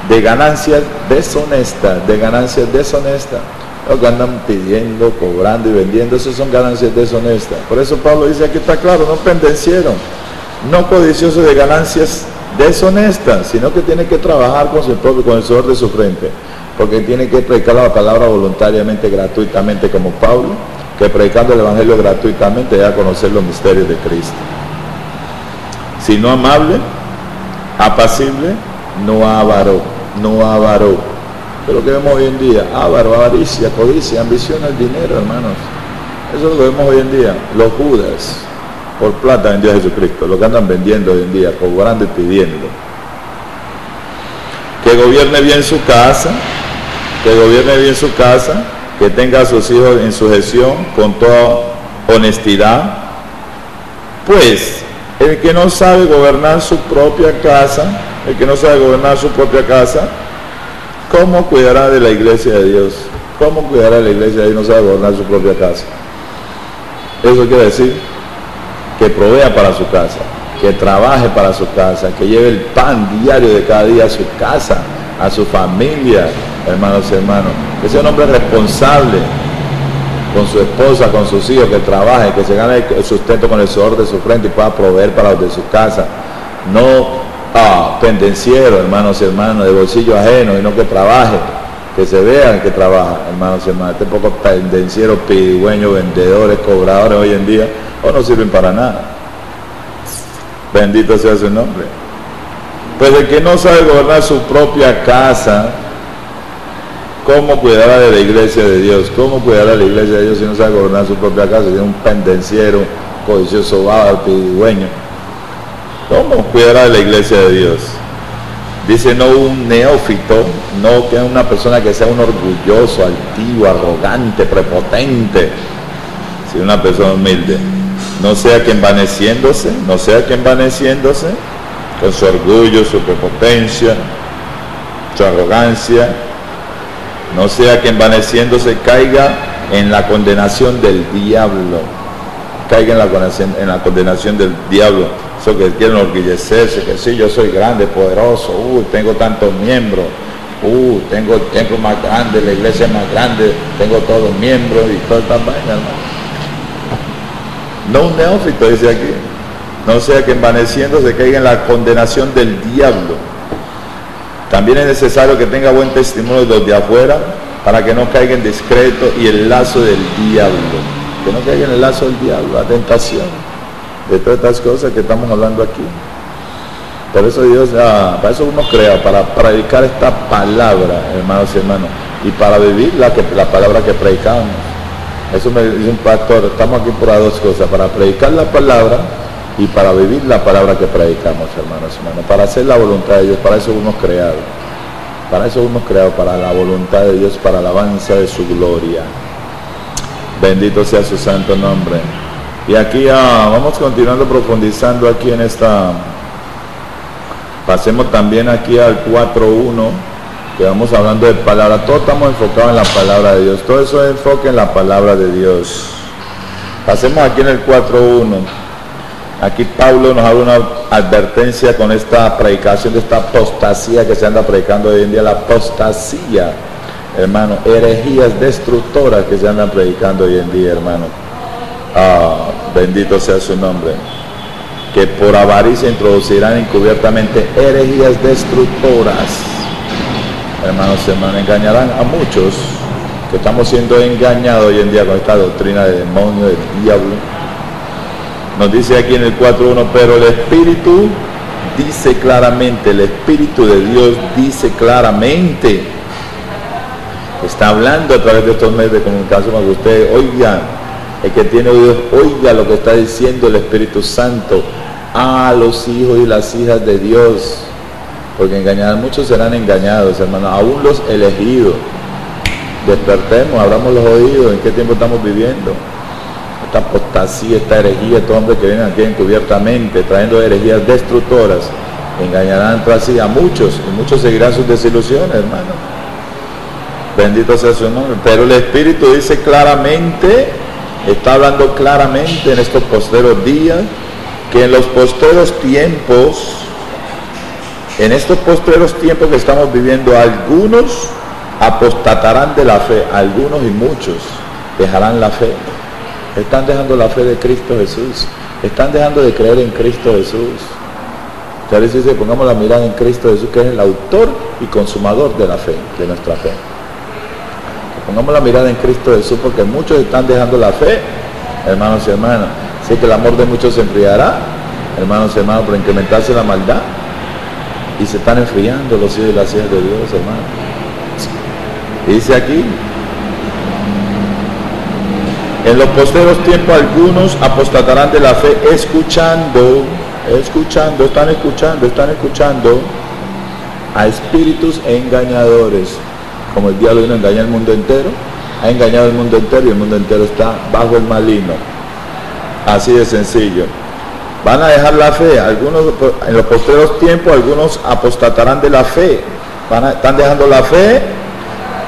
Speaker 2: de ganancias deshonestas, Los que andan pidiendo, cobrando y vendiendo, esas son ganancias deshonestas. Por eso Pablo dice, aquí está claro, no pendenciero, no codicioso de ganancias deshonestas, sino que tiene que trabajar con el sudor de su frente, porque tiene que predicar la palabra voluntariamente, gratuitamente, como Pablo, que predicando el evangelio gratuitamente ya a conocer los misterios de Cristo. Sino amable, apacible, no avaro. Pero lo que vemos hoy en día, avaro, avaricia, codicia, ambición al dinero, hermanos. Eso es lo que vemos hoy en día. Los Judas, por plata vendió a Jesucristo, lo que andan vendiendo hoy en día, cobrando y pidiendo. Que gobierne bien su casa, que tenga a sus hijos en sujeción con toda honestidad. Pues el que no sabe gobernar su propia casa, ¿cómo cuidará de la iglesia de Dios? ¿Cómo cuidará de la iglesia de Dios? No sabe gobernar su propia casa. Eso quiere decir que provea para su casa, que trabaje para su casa, que lleve el pan diario de cada día a su casa, a su familia, hermanos y hermanos. Que sea un hombre responsable con su esposa, con sus hijos, que trabaje, que se gane el sustento con el sudor de su frente y pueda proveer para los de su casa. No pendenciero, hermanos y hermanas, de bolsillo ajeno, y no que trabaje, que se vean que trabaja, hermanos y hermanas. Este poco pendenciero, pidigüeños, vendedores, cobradores hoy en día, no sirven para nada. Bendito sea su nombre. Pues el que no sabe gobernar su propia casa, ¿cómo cuidará de la iglesia de Dios? ¿Cómo cuidará de la iglesia de Dios si no sabe gobernar su propia casa? Si es un pendenciero, codicioso, pidigüeño. ¿Cómo cuidará de la iglesia de Dios? Dice, no un neófito, no que es una persona que sea un orgulloso, altivo, arrogante, prepotente, sino una persona humilde. No sea que envaneciéndose, con su orgullo, su prepotencia, su arrogancia, no sea que envaneciéndose caiga en la condenación del diablo, en la condenación del diablo. Eso que quieren orgullecerse, que sí, yo soy grande, poderoso, tengo tantos miembros, tengo el templo más grande, la iglesia más grande, tengo todos los miembros y toda esta vaina, hermano. No un neófito, dice aquí, no sea que envaneciéndose caiga en la condenación del diablo. También es necesario que tenga buen testimonio de los de afuera, para que no caiga en discreto y el lazo del diablo. Que no caiga en el lazo del diablo, la tentación de todas estas cosas que estamos hablando aquí. Por eso Dios, para eso uno crea, para predicar esta palabra, hermanos y hermanas, y para vivir la palabra que predicamos. Eso me dice un pastor, estamos aquí por las dos cosas, para predicar la palabra y para vivir la palabra que predicamos, hermanos, para hacer la voluntad de Dios. Para eso fuimos creados, para la voluntad de Dios, para la alabanza de su gloria. Bendito sea su santo nombre. Y aquí vamos continuando, profundizando aquí en esta. Pasemos también aquí al 4.1, que vamos hablando de palabra. Todos estamos enfocados en la palabra de Dios, todo eso es enfoque en la palabra de Dios. Pasemos aquí en el 4.1. Aquí Pablo nos habla una advertencia con esta predicación de esta apostasía que se anda predicando hoy en día, la apostasía, hermano, herejías destructoras que se andan predicando hoy en día, hermano. Bendito sea su nombre. Que por avaricia introducirán encubiertamente herejías destructoras. Hermanos, engañarán a muchos, que estamos siendo engañados hoy en día con esta doctrina de demonio, del diablo. Nos dice aquí en el 4.1, pero el Espíritu dice claramente, el Espíritu de Dios dice claramente, está hablando a través de estos medios de comunicación para que ustedes oigan, el que tiene oídos oiga lo que está diciendo el Espíritu Santo a los hijos y las hijas de Dios, porque engañarán, muchos serán engañados, hermanos, aún los elegidos. Despertemos, abramos los oídos, ¿en qué tiempo estamos viviendo? Esta apostasía, esta herejía, estos hombres que vienen aquí encubiertamente trayendo herejías destructoras, engañarán tras sí a muchos, y muchos seguirán sus desilusiones, hermano. Bendito sea su nombre. Pero el Espíritu dice claramente, está hablando claramente en estos postreros días, que en los postreros tiempos, en estos postreros tiempos que estamos viviendo, algunos apostatarán de la fe, algunos y muchos dejarán la fe. Están dejando la fe de Cristo Jesús, están dejando de creer en Cristo Jesús. Ya les dice, pongamos la mirada en Cristo Jesús, que es el autor y consumador de la fe, de nuestra fe. Pongamos la mirada en Cristo Jesús, porque muchos están dejando la fe, hermanos y hermanas. Así que el amor de muchos se enfriará, hermanos y hermanos, por incrementarse la maldad, y se están enfriando los hijos y las hijas de Dios, hermanos. Y dice aquí, en los postreros tiempos algunos apostatarán de la fe, están escuchando a espíritus engañadores. Como el diablo vino a engañar al mundo entero, ha engañado al mundo entero y el mundo entero está bajo el maligno. Así de sencillo. Van a dejar la fe, algunos en los postreros tiempos, algunos apostatarán de la fe. Están dejando la fe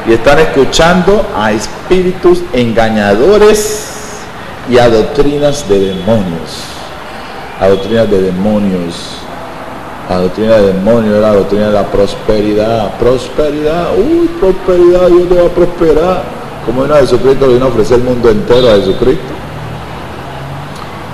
Speaker 2: y están escuchando a espíritus engañadores y a doctrinas de demonios. A doctrinas de demonios. La doctrina de demonios, la doctrina de la prosperidad. Prosperidad, prosperidad, Dios te va a prosperar. Como vino a Jesucristo, le vino a ofrecer el mundo entero a Jesucristo.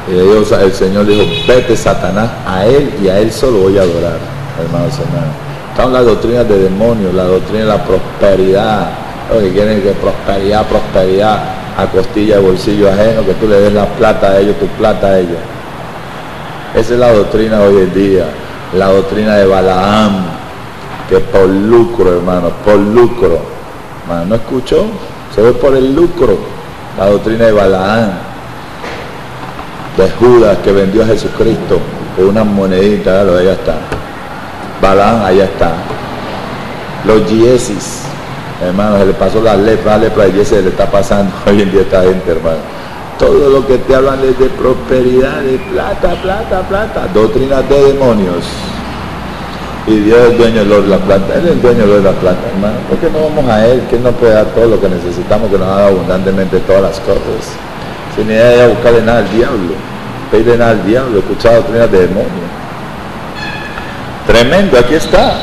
Speaker 2: Y Dios, el Señor dijo, vete Satanás, a Él y a Él solo voy a adorar, hermanos y hermanas. Están las doctrinas de demonios, la doctrina de la prosperidad. Lo que quieren es que prosperidad a costilla de bolsillo ajeno, que tú le des la plata a ellos, tu plata a ellos. Esa es la doctrina hoy en día. La doctrina de Balaam, que por lucro, hermano, por lucro. Hermano, ¿no escuchó? Se ve por el lucro. La doctrina de Balaam, de Judas, que vendió a Jesucristo por una monedita, allá está. Balaam, allá está. Los yesis, hermano, se le pasó la lepra de yesis, se le está pasando hoy en día a esta gente, hermano. Todo lo que te hablan es de prosperidad, de plata, doctrinas de demonios. Y Dios es el dueño del oro y la plata, Él es el dueño del oro y la plata, hermano. ¿Por qué no vamos a Él? Que Él nos puede dar todo lo que necesitamos, que nos ha dado abundantemente todas las cosas. Sin idea de buscarle nada al diablo, pedirle nada al diablo, escuchar doctrinas de demonios. Tremendo, aquí está.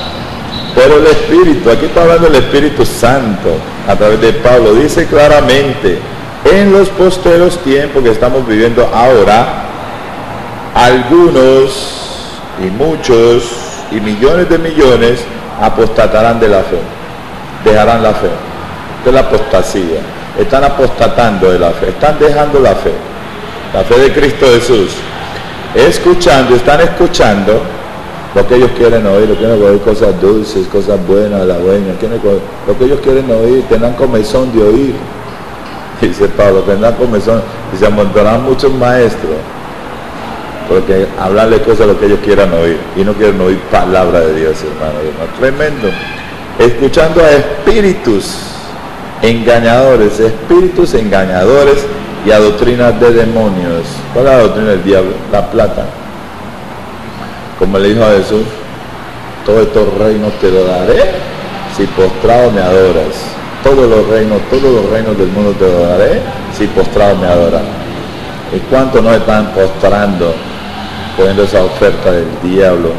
Speaker 2: Pero el Espíritu, aquí está hablando el Espíritu Santo, a través de Pablo, dice claramente, en los posteros tiempos que estamos viviendo ahora, algunos y muchos y millones de millones apostatarán de la fe, dejarán la fe. De la apostasía, están apostatando de la fe, están dejando la fe de Cristo Jesús, están escuchando lo que ellos quieren oír, lo que quieren oír, cosas dulces, cosas buenas, halagüeñas, lo que ellos quieren oír, tendrán comezón de oír. Dice Pablo, tendrán comezón, y se amontonarán muchos maestros, porque hablarle cosas a lo que ellos quieran oír, y no quieren oír palabra de Dios, hermano. Tremendo. Escuchando a espíritus engañadores y a doctrinas de demonios. ¿Cuál es la doctrina del diablo? La plata. Como le dijo a Jesús, todos estos reinos te lo daré si postrado me adoras. Todos los reinos del mundo te lo daré si postrado me adoras. ¿Y cuántos no están postrando, poniendo esa oferta del diablo,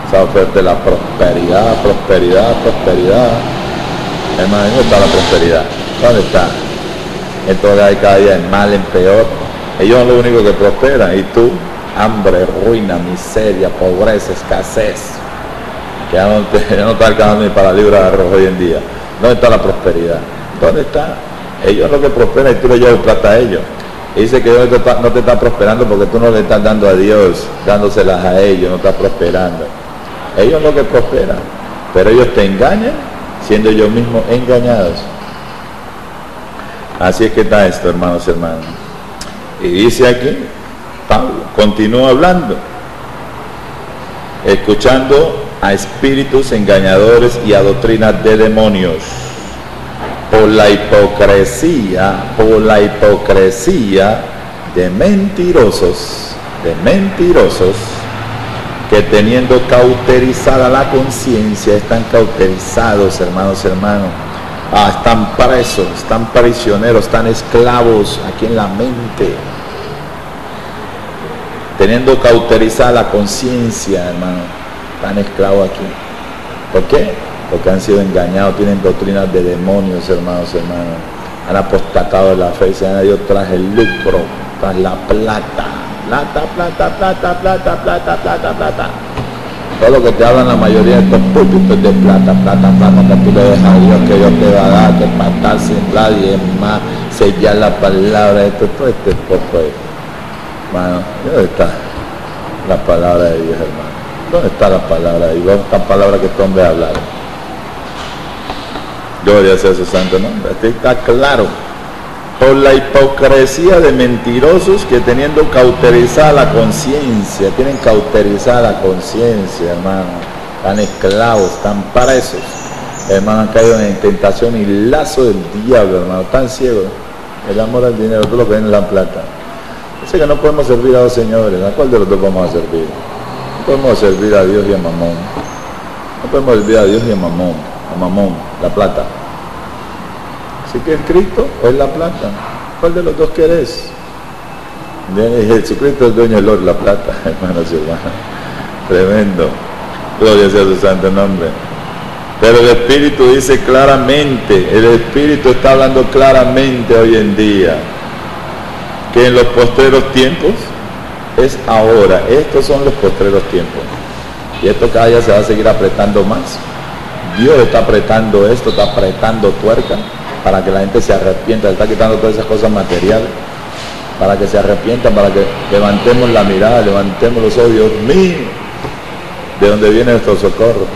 Speaker 2: esa oferta de la prosperidad? Hermano, ¿dónde está la prosperidad? ¿Dónde está? Entonces hay cada día en mal, en peor. Ellos son los únicos que prosperan, y tú, hambre, ruina, miseria, pobreza, escasez, que ya no está alcanzando ni para librar de arroz hoy en día. ¿Dónde está la prosperidad? ¿Dónde está? Ellos son los que prosperan y tú le llevas plata a ellos. Y dice que no te está prosperando porque tú no le estás dando a Dios, dándoselas a ellos, no estás prosperando. Ellos son los que prosperan, pero ellos te engañan siendo ellos mismos engañados. Así es que está esto, hermanos y hermanas. Y dice aquí, Pablo continúa hablando, escuchando a espíritus engañadores y a doctrinas de demonios, por la hipocresía de mentirosos, que teniendo cauterizada la conciencia, están cauterizados, hermanos y hermanos. Están presos, están prisioneros, están esclavos aquí en la mente. Teniendo cauterizada la conciencia, hermano, están esclavos aquí. ¿Por qué? Porque han sido engañados, tienen doctrinas de demonios, hermanos y hermanas. Han apostatado de la fe, se han ido tras el lucro, tras la plata. Plata. Todo lo que te hablan la mayoría de estos púlpitos de plata, que tú le dejas a Dios, que Dios te va a dar, que para estar sentado y es más, sellar la palabra, todo este poco ahí. Hermano, ¿dónde está la palabra de Dios, hermano? ¿Dónde está la palabra de Dios? Esta palabra que este hombre ha hablado. Gloria sea su santo nombre. Aquí está claro. Por la hipocresía de mentirosos que teniendo cauterizada la conciencia, tienen cauterizada la conciencia, hermano. Están esclavos, están presos. Hermano, han caído en tentación y lazo del diablo, hermano. Están ciegos. El amor al dinero, todo lo que viene en la plata. Dice que no podemos servir a dos señores. ¿A cuál de los dos vamos a servir? No podemos servir a Dios y a Mamón. No podemos servir a Dios y a Mamón. A Mamón, la plata. ¿Sí que es Cristo o es la plata? ¿Cuál de los dos querés? Jesucristo es el dueño del oro y la plata, hermanos y hermanas. Tremendo. Gloria sea su santo nombre. Pero el Espíritu dice claramente, el Espíritu está hablando claramente hoy en día, que en los postreros tiempos es ahora. Estos son los postreros tiempos. Y esto cada día se va a seguir apretando más. Dios está apretando esto, está apretando tuerca, para que la gente se arrepienta, le está quitando todas esas cosas materiales, para que se arrepientan, para que levantemos la mirada, levantemos los ojos. Dios mío, ¿de dónde viene nuestro socorro?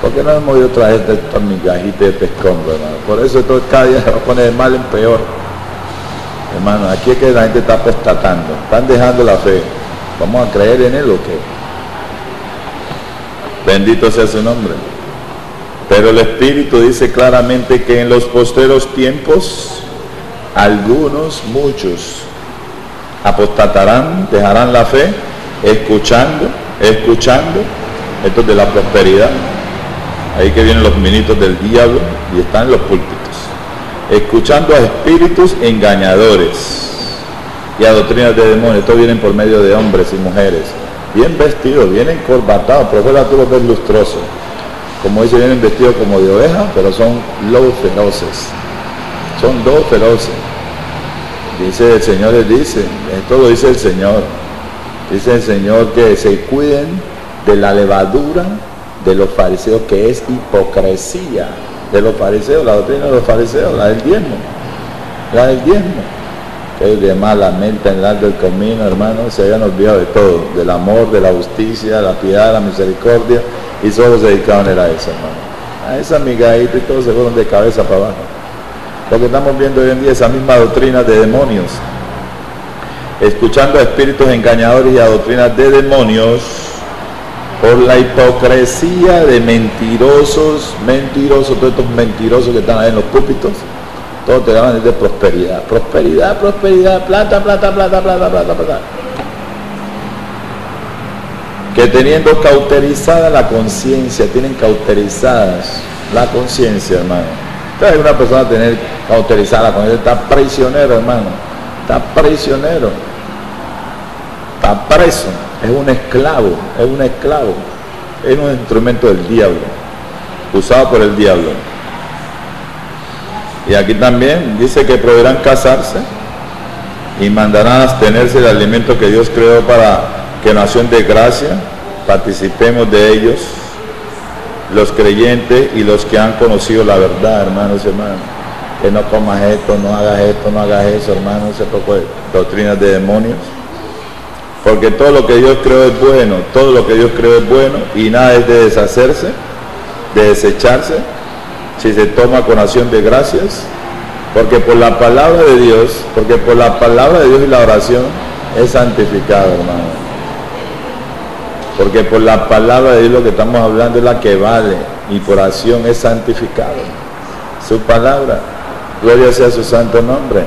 Speaker 2: ¿Por qué no hemos ido a traer estas migajitas de pescombo, hermano? Por eso esto cada día se va a poner de mal en peor. Hermano, aquí es que la gente está apostatando, están dejando la fe. ¿Vamos a creer en él o qué? Bendito sea su nombre. Pero el Espíritu dice claramente que en los postreros tiempos, algunos, muchos, apostatarán, dejarán la fe, escuchando, esto es de la prosperidad. Ahí que vienen los ministros del diablo y están en los púlpitos, escuchando a espíritus engañadores y a doctrinas de demonios. Estos vienen por medio de hombres y mujeres, bien vestidos, vienen corbatados, pero fuera tú los ves lustrosos. Como dice, vienen vestidos como de oveja, pero son lobos feroces. Son lobos feroces. Dice el Señor, les dice, esto lo dice el Señor. Dice el Señor que se cuiden de la levadura de los fariseos, que es hipocresía de los fariseos, la doctrina de los fariseos, la del diezmo. La del diezmo. Que ellos demás la mente en el del comino, hermanos, se habían olvidado de todo, del amor, de la justicia, la piedad, la misericordia, y solo se dedicaban a eso, hermano. A esa migaita y todos se fueron de cabeza para abajo. Lo que estamos viendo hoy en día es esa misma doctrina de demonios. escuchando a espíritus engañadores y a doctrinas de demonios, por la hipocresía de mentirosos, todos estos mentirosos que están ahí en los púlpitos, todos te hablan de prosperidad, plata, que teniendo cauterizada la conciencia, tienen cauterizadas la conciencia, hermano. Entonces una persona tener cauterizada la conciencia, está prisionero, hermano, está prisionero, está preso, es un esclavo, es un instrumento del diablo, usado por el diablo. Y aquí también dice que prohibirán casarse y mandarán abstenerse del alimento que Dios creó para que nación de gracia participemos de ellos, los creyentes y los que han conocido la verdad, hermanos y hermanas. Que no comas esto, no hagas eso, hermanos, ese poco de doctrinas de demonios. Porque todo lo que Dios creó es bueno, y nada es de deshacerse, de desecharse, si se toma con acción de gracias, porque por la palabra de Dios y la oración es santificado, hermano. Porque por la palabra de Dios lo que estamos hablando es la que vale, y por acción es santificado. Su palabra, gloria sea su santo nombre.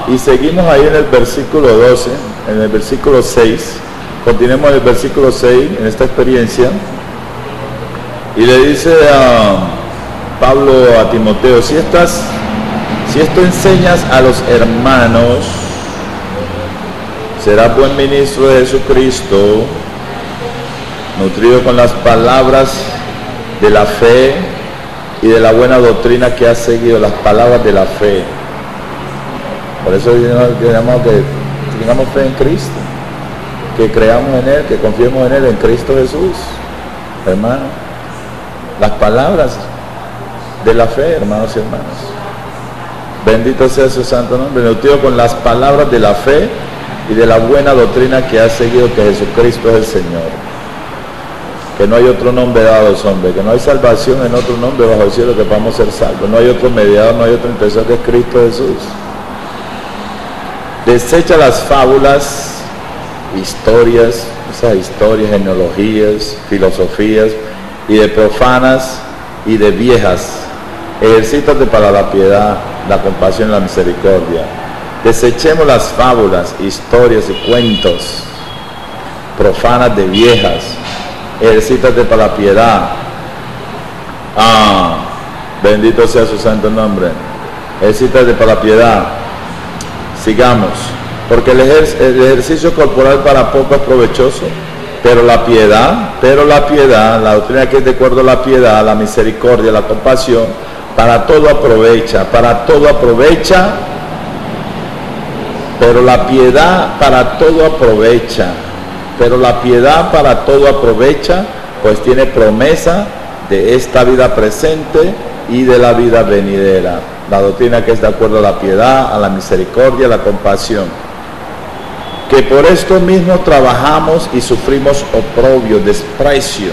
Speaker 2: Y seguimos ahí en el versículo 12, en el versículo 6, continuemos en el versículo 6, en esta experiencia, y le dice a Pablo a Timoteo, si esto enseñas a los hermanos, serás buen ministro de Jesucristo, nutrido con las palabras de la fe y de la buena doctrina que has seguido, las palabras de la fe. Por eso queremos que tengamos fe en Cristo, que creamos en Él, que confiemos en Él, en Cristo Jesús, hermano. Las palabras de la fe, hermanos y hermanas. Bendito sea su santo nombre, nutrido con las palabras de la fe y de la buena doctrina que has seguido, que Jesucristo es el Señor, que no hay otro nombre dado a los hombres, que no hay salvación en otro nombre bajo el cielo que podamos ser salvos, no hay otro mediador, no hay otro intercesor que es Cristo Jesús. Desecha las fábulas, historias, esas historias, genealogías, filosofías, y de profanas y de viejas, ejercítate para la piedad, la compasión y la misericordia. Desechemos las fábulas, historias y cuentos profanas de viejas, ejercítate para la piedad. Bendito sea su santo nombre. Ejercítate para la piedad. Sigamos, porque el ejercicio corporal para poco es provechoso, pero la piedad, la doctrina que es de acuerdo a la piedad, la misericordia, la compasión, para todo aprovecha, pero la piedad para todo aprovecha, pues tiene promesa de esta vida presente y de la vida venidera. La doctrina que es de acuerdo a la piedad, a la misericordia, a la compasión. Que por esto mismo trabajamos y sufrimos oprobio, desprecio.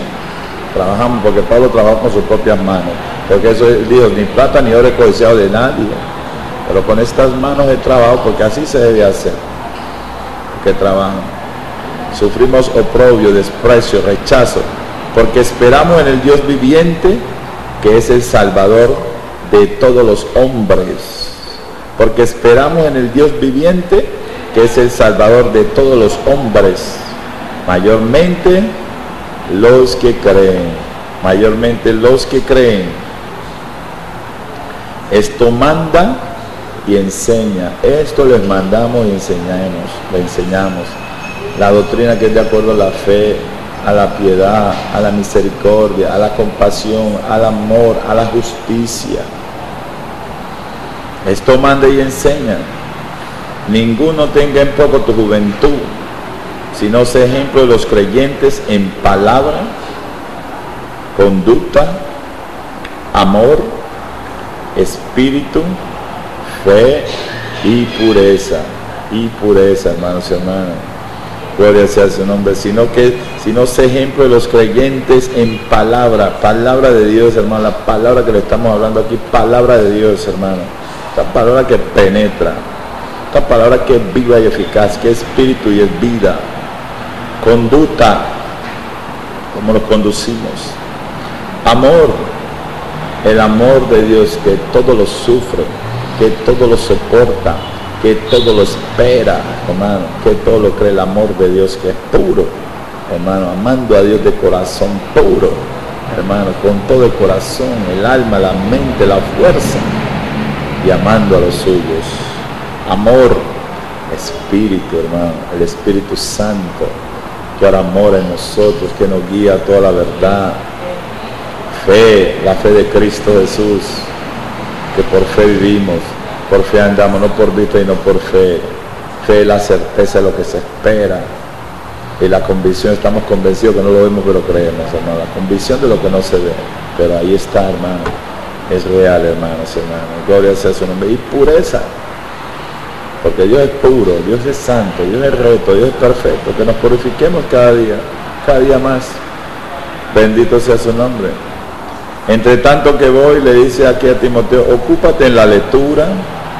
Speaker 2: Trabajamos porque Pablo trabaja con sus propias manos. Porque eso dijo, ni plata ni oro he codiciado de nadie. Pero con estas manos he trabajado porque así se debe hacer. Que trabajan. Sufrimos oprobio, desprecio, rechazo. Porque esperamos en el Dios viviente, que es el Salvador de todos los hombres. Porque esperamos en el Dios viviente, que es el Salvador de todos los hombres, mayormente los que creen. Esto manda y enseña, esto les mandamos y le enseñamos, la doctrina que es de acuerdo a la fe, a la piedad, a la misericordia, a la compasión, al amor, a la justicia. Esto manda y enseña. Ninguno tenga en poco tu juventud, sino sé ejemplo de los creyentes en palabra, conducta, amor, espíritu, fe y pureza, hermanos y hermanas. Gloria sea su nombre. Sino sé ejemplo de los creyentes en palabra de Dios, hermano. La palabra que le estamos hablando aquí, palabra de Dios, hermano. Esta palabra que penetra. Esta palabra que es viva y eficaz, que es espíritu y es vida. Conducta, cómo nos conducimos. Amor, el amor de Dios que todo lo sufre, que todo lo soporta, que todo lo espera, hermano, que todo lo cree. El amor de Dios que es puro, hermano, amando a Dios de corazón puro, hermano, con todo el corazón, el alma, la mente, la fuerza, y amando a los suyos. Amor, espíritu, hermano, el Espíritu Santo que ahora mora en nosotros, que nos guía a toda la verdad. Fe, la fe de Cristo Jesús, que por fe vivimos, por fe andamos, no por vista y no por fe. Fe es la certeza de lo que se espera, y la convicción, estamos convencidos que no lo vemos pero creemos, hermano, la convicción de lo que no se ve, pero ahí está, hermano, es real, hermanos, hermanos, gloria sea su nombre. Y pureza, porque Dios es puro, Dios es santo, Dios es recto, Dios es perfecto, que nos purifiquemos cada día más, bendito sea su nombre. Entre tanto que voy, le dice aquí a Timoteo, ocúpate en la lectura,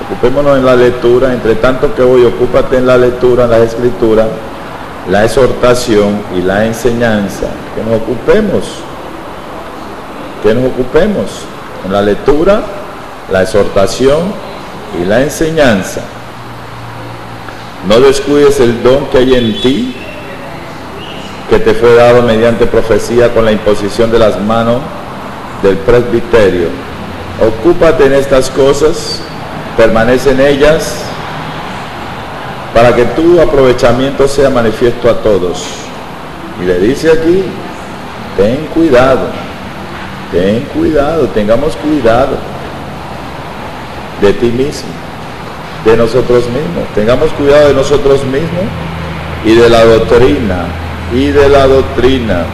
Speaker 2: ocupémonos en la lectura, entre tanto que voy, ocúpate en la lectura, en la escritura, la exhortación y la enseñanza, que nos ocupemos en la lectura, la exhortación y la enseñanza. No descuides el don que hay en ti, que te fue dado mediante profecía con la imposición de las manos del presbiterio. Ocúpate en estas cosas, permanece en ellas, para que tu aprovechamiento sea manifiesto a todos. Y le dice aquí, ten cuidado, tengamos cuidado de ti mismo, de nosotros mismos, tengamos cuidado de nosotros mismos y de la doctrina,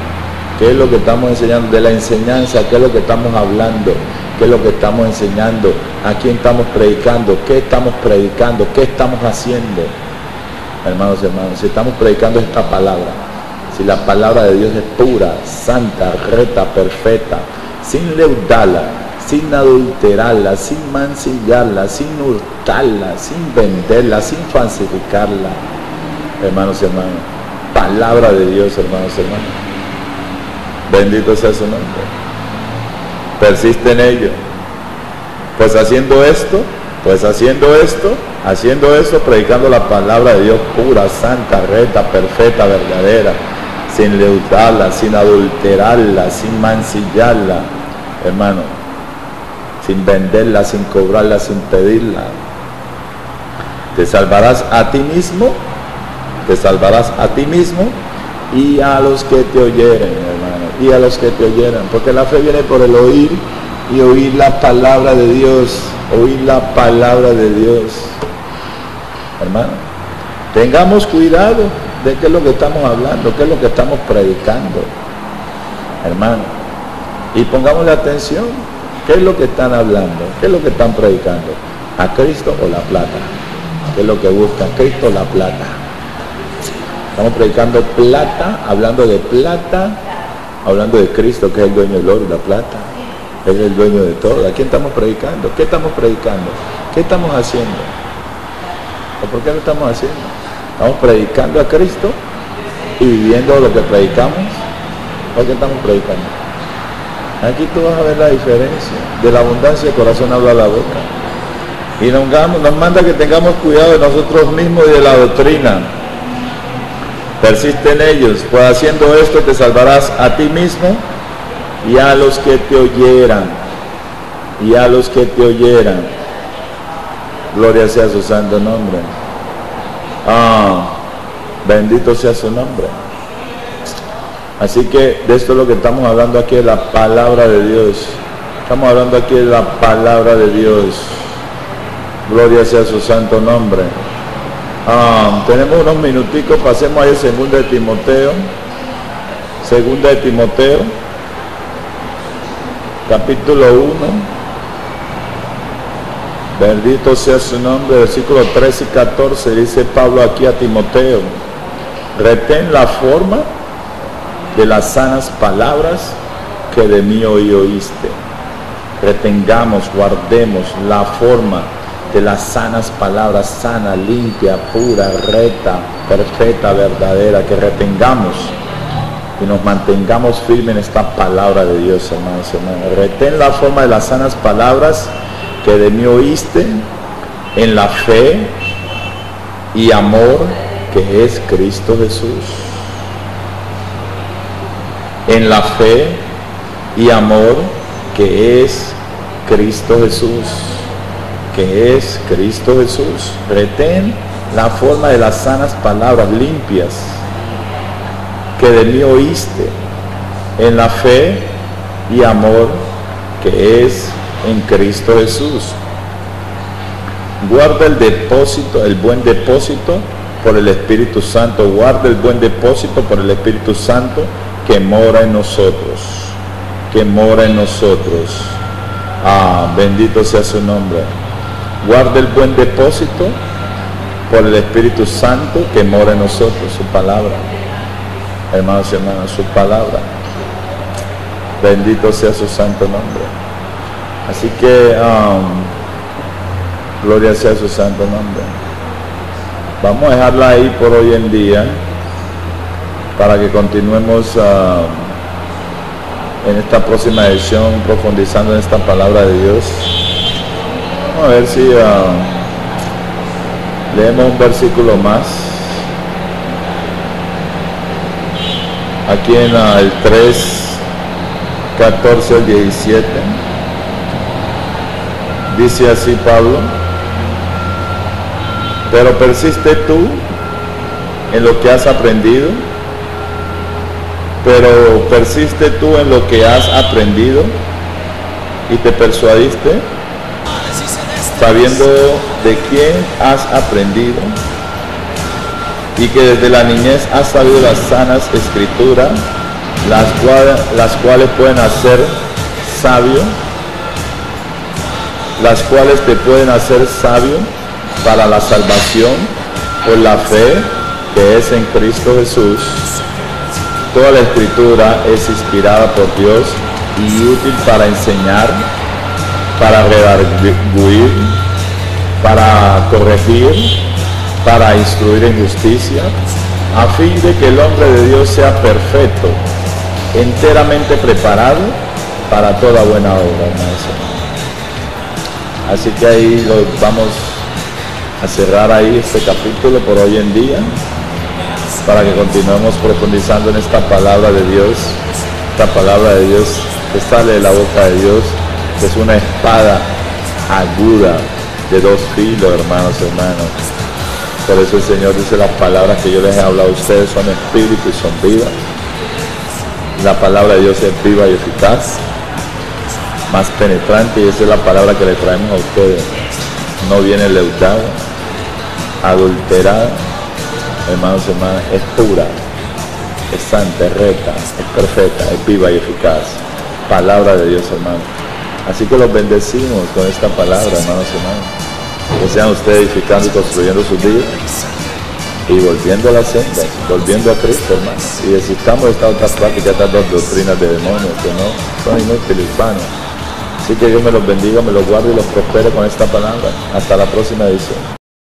Speaker 2: ¿qué es lo que estamos enseñando? De la enseñanza, ¿qué es lo que estamos hablando? ¿Qué es lo que estamos enseñando? ¿A quién estamos predicando? ¿Qué estamos predicando? ¿Qué estamos haciendo? Hermanos, si estamos predicando esta palabra, si la palabra de Dios es pura, santa, recta, perfecta, sin leudarla, sin adulterarla, sin mancillarla, sin hurtarla, sin venderla, sin falsificarla, hermanos, palabra de Dios, hermanos, bendito sea su nombre. Persiste en ello, pues haciendo esto, predicando la palabra de Dios pura, santa, recta, perfecta, verdadera, sin leudarla, sin adulterarla, sin mancillarla, hermano, sin venderla, sin cobrarla, sin pedirla. Te salvarás a ti mismo y a los que te oyeren, hermano, porque la fe viene por el oír y oír la palabra de Dios, hermano. Tengamos cuidado de qué es lo que estamos hablando, qué es lo que estamos predicando, hermano, y pongámosle atención, qué es lo que están hablando, qué es lo que están predicando, a Cristo o la plata, qué es lo que buscan, Cristo o la plata. Estamos predicando plata, hablando de Cristo, que es el dueño del oro y la plata. Él es el dueño de todo. ¿A quién estamos predicando? ¿Qué estamos predicando? ¿Qué estamos haciendo? ¿O por qué lo estamos haciendo? ¿Estamos predicando a Cristo y viviendo lo que predicamos? ¿O qué estamos predicando? Aquí tú vas a ver la diferencia. De la abundancia del corazón habla la boca. Y nos manda que tengamos cuidado de nosotros mismos y de la doctrina. Persiste en ellos, pues haciendo esto te salvarás a ti mismo y a los que te oyeran. Gloria sea su santo nombre. Bendito sea su nombre. Así que de esto es lo que estamos hablando aquí, de la palabra de Dios. Estamos hablando aquí de la palabra de Dios. Gloria sea su santo nombre. Tenemos unos minuticos, pasemos ahí a 2 de Timoteo, capítulo 1, bendito sea su nombre, versículos 13 y 14, dice Pablo aquí a Timoteo, retén la forma de las sanas palabras que de mí hoy oíste. Retengamos, guardemos la forma de las sanas palabras, sana, limpia, pura, recta, perfecta, verdadera, que retengamos y nos mantengamos firmes en esta palabra de Dios, hermanos y hermanas. Retén la forma de las sanas palabras que de mí oíste, en la fe y amor que es Cristo Jesús. En la fe y amor que es Cristo Jesús. Que es Cristo Jesús. Retén la forma de las sanas palabras limpias que de mí oíste, en la fe y amor que es en Cristo Jesús. Guarda el depósito, el buen depósito por el Espíritu Santo. Guarda el buen depósito por el Espíritu Santo que mora en nosotros. Que mora en nosotros. Bendito sea su nombre. Guarda el buen depósito por el Espíritu Santo que mora en nosotros, su palabra. Hermanos y hermanas, su palabra. Bendito sea su santo nombre. Así que gloria sea su santo nombre. Vamos a dejarla ahí por hoy en día para que continuemos en esta próxima edición profundizando en esta palabra de Dios. Vamos a ver si leemos un versículo más. Aquí en el 3, 14 al 17. Dice así Pablo: pero persiste tú en lo que has aprendido, pero persiste tú en lo que has aprendido y te persuadiste, sabiendo de quién has aprendido y que desde la niñez has sabido las sanas escrituras, las cuales pueden hacer sabio, las cuales te pueden hacer sabio para la salvación por la fe que es en Cristo Jesús. Toda la escritura es inspirada por Dios y útil para enseñar, para redarguir, para corregir, para instruir en justicia, a fin de que el hombre de Dios sea perfecto, enteramente preparado para toda buena obra, hermanos. Así que ahí vamos a cerrar ahí este capítulo por hoy en día, para que continuemos profundizando en esta palabra de Dios, esta palabra de Dios que sale de la boca de Dios, que es una espada aguda de dos filos, hermanos y hermanas. Por eso el Señor dice: las palabras que yo les he hablado a ustedes son espíritu y son vida. La palabra de Dios es viva y eficaz, más penetrante, y esa es la palabra que le traemos a ustedes. No viene leudada, adulterada, hermanos y hermanas, es pura, es santa, es recta, es perfecta, es viva y eficaz. Palabra de Dios, hermanos. Así que los bendecimos con esta palabra, hermanos y hermanas. Que sean ustedes edificando y construyendo sus vidas y volviendo a las sendas, volviendo a Cristo, hermanos. Y desistamos de estas otras prácticas, estas dos doctrinas de demonios que no son inútiles, vanos. Así que Dios me los bendiga, me los guarde y los prospere con esta palabra. Hasta la próxima edición.